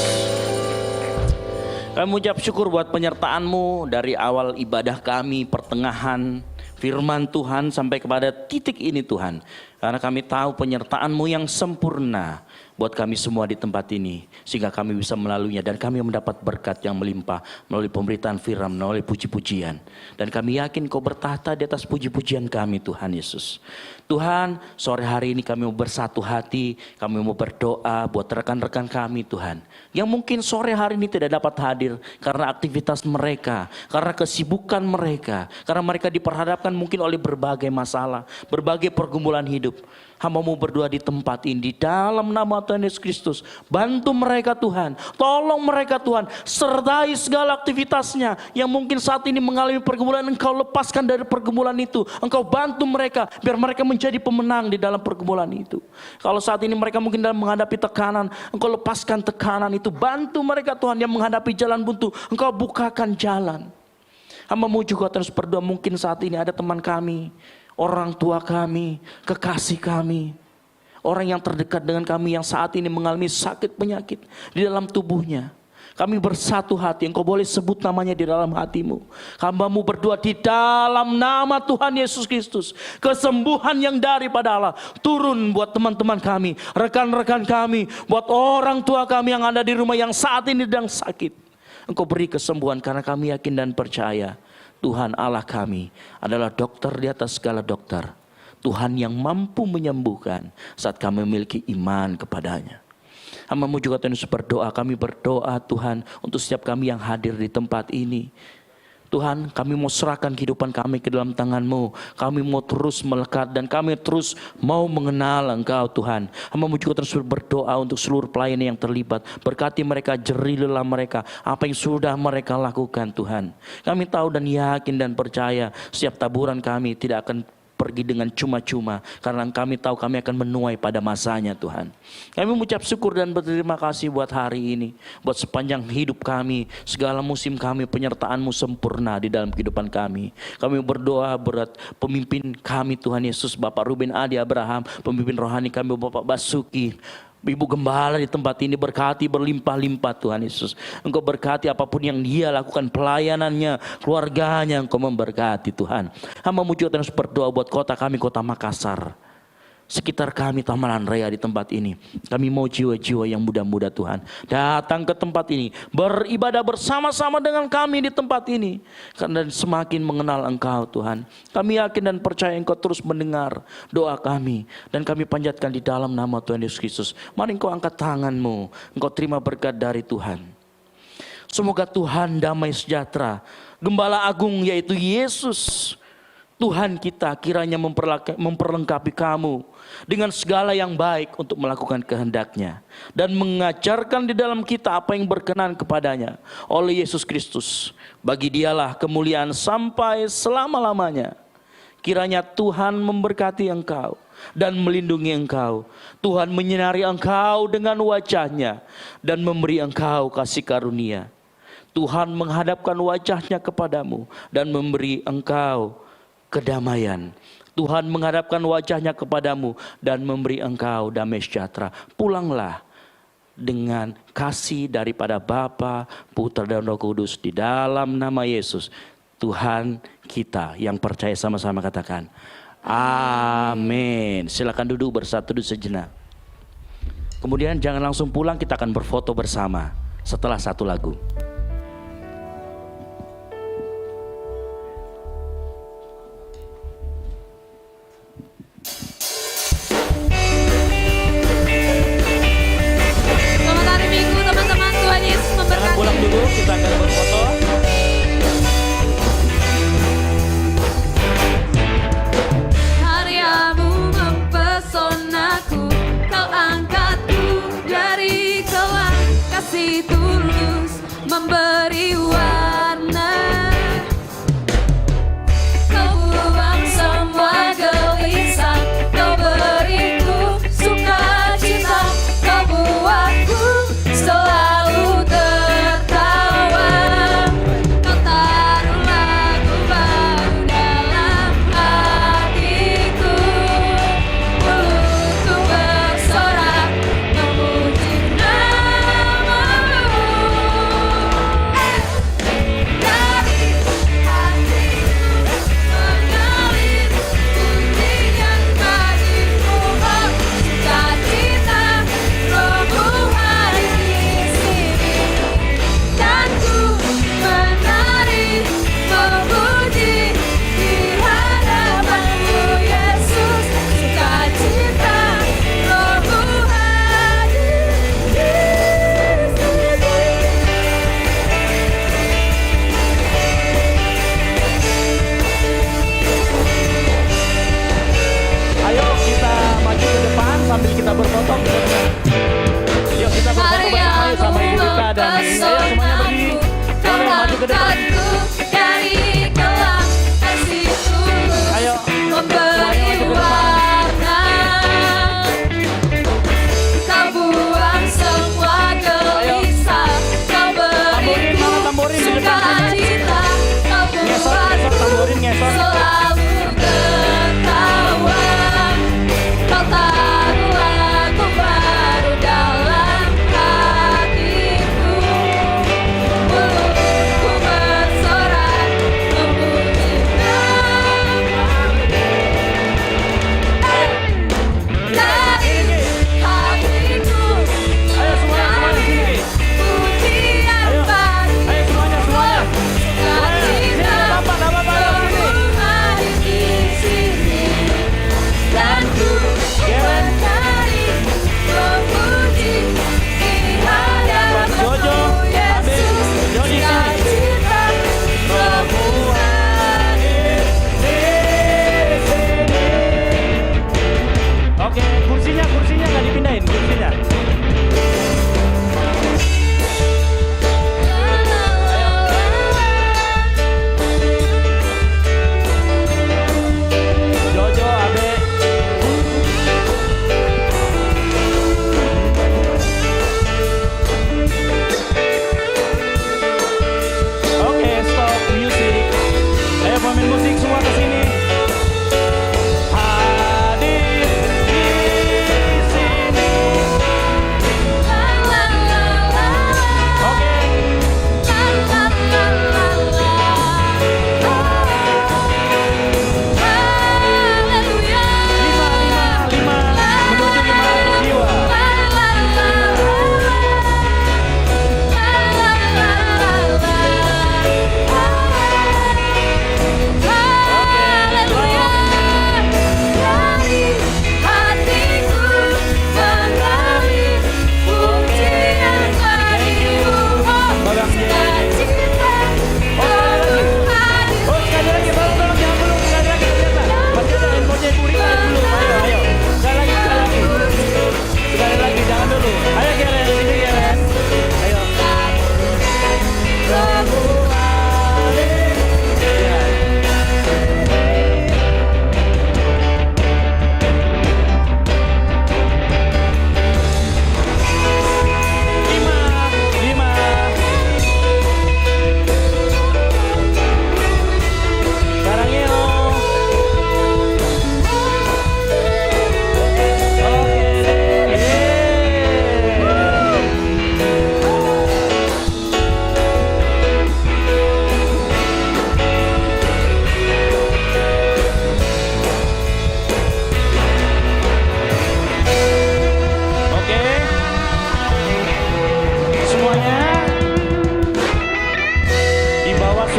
Kami mengucap syukur buat penyertaan-Mu dari awal ibadah kami, pertengahan firman Tuhan sampai kepada titik ini Tuhan. Karena kami tahu penyertaan-Mu yang sempurna buat kami semua di tempat ini. Sehingga kami bisa melaluinya dan kami mendapat berkat yang melimpah melalui pemberitaan firman, melalui puji-pujian. Dan kami yakin Kau bertahta di atas puji-pujian kami Tuhan Yesus. Tuhan, sore hari ini kami mau bersatu hati, kami mau berdoa buat rekan-rekan kami Tuhan. Yang mungkin sore hari ini tidak dapat hadir karena aktivitas mereka, karena kesibukan mereka, karena mereka diperhadapkan mungkin oleh berbagai masalah, berbagai pergumulan hidup. Hamba-Mu berdoa di tempat ini, di dalam nama Tuhan Yesus Kristus. Bantu mereka Tuhan, tolong mereka Tuhan, sertai segala aktivitasnya yang mungkin saat ini mengalami pergumulan. Engkau lepaskan dari pergumulan itu, Engkau bantu mereka biar mereka menjadi pemenang di dalam pergumulan itu. Kalau saat ini mereka mungkin dalam menghadapi tekanan, Engkau lepaskan tekanan itu, bantu mereka Tuhan yang menghadapi jalan buntu, Engkau bukakan jalan. Hamba-Mu juga terus berdoa, mungkin saat ini ada teman kami, orang tua kami, kekasih kami, orang yang terdekat dengan kami yang saat ini mengalami sakit penyakit di dalam tubuhnya. Kami bersatu hati, Engkau boleh sebut namanya di dalam hatimu. Hamba-Mu berdoa di dalam nama Tuhan Yesus Kristus. Kesembuhan yang daripada Allah turun buat teman-teman kami, rekan-rekan kami, buat orang tua kami yang ada di rumah yang saat ini sedang sakit. Engkau beri kesembuhan karena kami yakin dan percaya Tuhan Allah kami adalah dokter di atas segala dokter. Tuhan yang mampu menyembuhkan saat kami memiliki iman kepadanya. Hamba-Mu juga terus berdoa, kami berdoa Tuhan untuk setiap kami yang hadir di tempat ini. Tuhan, kami mau serahkan kehidupan kami ke dalam tangan-Mu. Kami mau terus melekat dan kami terus mau mengenal Engkau Tuhan. Hamba juga terus berdoa untuk seluruh pelayan yang terlibat. Berkati mereka, jeri lelah mereka, apa yang sudah mereka lakukan Tuhan. Kami tahu dan yakin dan percaya setiap taburan kami tidak akan pergi dengan cuma-cuma, karena kami tahu kami akan menuai pada masanya Tuhan. Kami mengucap syukur dan berterima kasih buat hari ini, buat sepanjang hidup kami, segala musim kami, penyertaan-Mu sempurna di dalam kehidupan kami. Kami berdoa berat pemimpin kami Tuhan Yesus, Bapak Ruben Adi Abraham, pemimpin rohani kami Bapak Basuki, Ibu Gembala di tempat ini, berkati berlimpah-limpah Tuhan Yesus. Engkau berkati apapun yang dia lakukan, pelayanannya, keluarganya, Engkau memberkati Tuhan. Hamba juga terus berdoa buat kota kami, kota Makassar. Sekitar kami Taman Raya di tempat ini. Kami mau jiwa-jiwa yang muda-muda Tuhan datang ke tempat ini, beribadah bersama-sama dengan kami di tempat ini. Karena semakin mengenal Engkau Tuhan, kami yakin dan percaya Engkau terus mendengar doa kami. Dan kami panjatkan di dalam nama Tuhan Yesus Kristus. Mari Engkau angkat tanganmu, Engkau terima berkat dari Tuhan. Semoga Tuhan damai sejahtera, Gembala Agung yaitu Yesus Tuhan kita, kiranya memperlengkapi kamu dengan segala yang baik untuk melakukan kehendak-Nya dan mengajarkan di dalam kita apa yang berkenan kepadanya oleh Yesus Kristus. Bagi Dialah kemuliaan sampai selama-lamanya. Kiranya Tuhan memberkati engkau dan melindungi engkau. Tuhan menyinari engkau dengan wajah-Nya dan memberi engkau kasih karunia. Tuhan menghadapkan wajah-Nya kepadamu dan memberi engkau kedamaian. Tuhan menghadapkan wajah-Nya kepadamu dan memberi engkau damai sejahtera. Pulanglah dengan kasih daripada Bapa, Putra dan Roh Kudus di dalam nama Yesus Tuhan kita. Yang percaya sama-sama katakan amin. Silakan duduk bersatu sejenak. Kemudian jangan langsung pulang, kita akan berfoto bersama setelah satu lagu. Pulang dulu, kita akan berfoto. Karyamu mempesonaku, kau angkatku dari kelam, kasih tulus memberi warna. Kau buang semua gelisah, kau beriku sukacita, kau buatku selalu tertawa. Kau taruh lagu baru dalam hatiku, mulutku bersorak memuji namamu. Dari hatiku mengalir pujian bagimu, oh sukacita Rohmu hadir di sini. Dan ku menari memuji di hadapan-Mu Yesus, sukacita Rohmu hadir di sini. Ayo kita maju ke depan sambil kita berfoto. Yuk kita berfoto bersama yuk sama Ibu Rita dan ayo semuanya berdiri. Boleh maju ke depan. Dari kelam kasih tulus Ayo memberi warna. Kau buang semua gelisah, kau beriku tamborin di depan sini. sukacita, kau buatku tamborin ngesot. selalu tertawa. Kau taruh lagu baru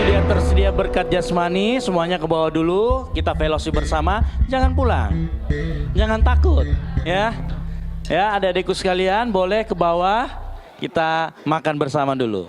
sudah tersedia berkat jasmani, semuanya ke bawah dulu. Kita fellowship bersama. Jangan pulang, jangan takut, ya. Ya, adik-adikku sekalian, boleh ke bawah. Kita makan bersama dulu.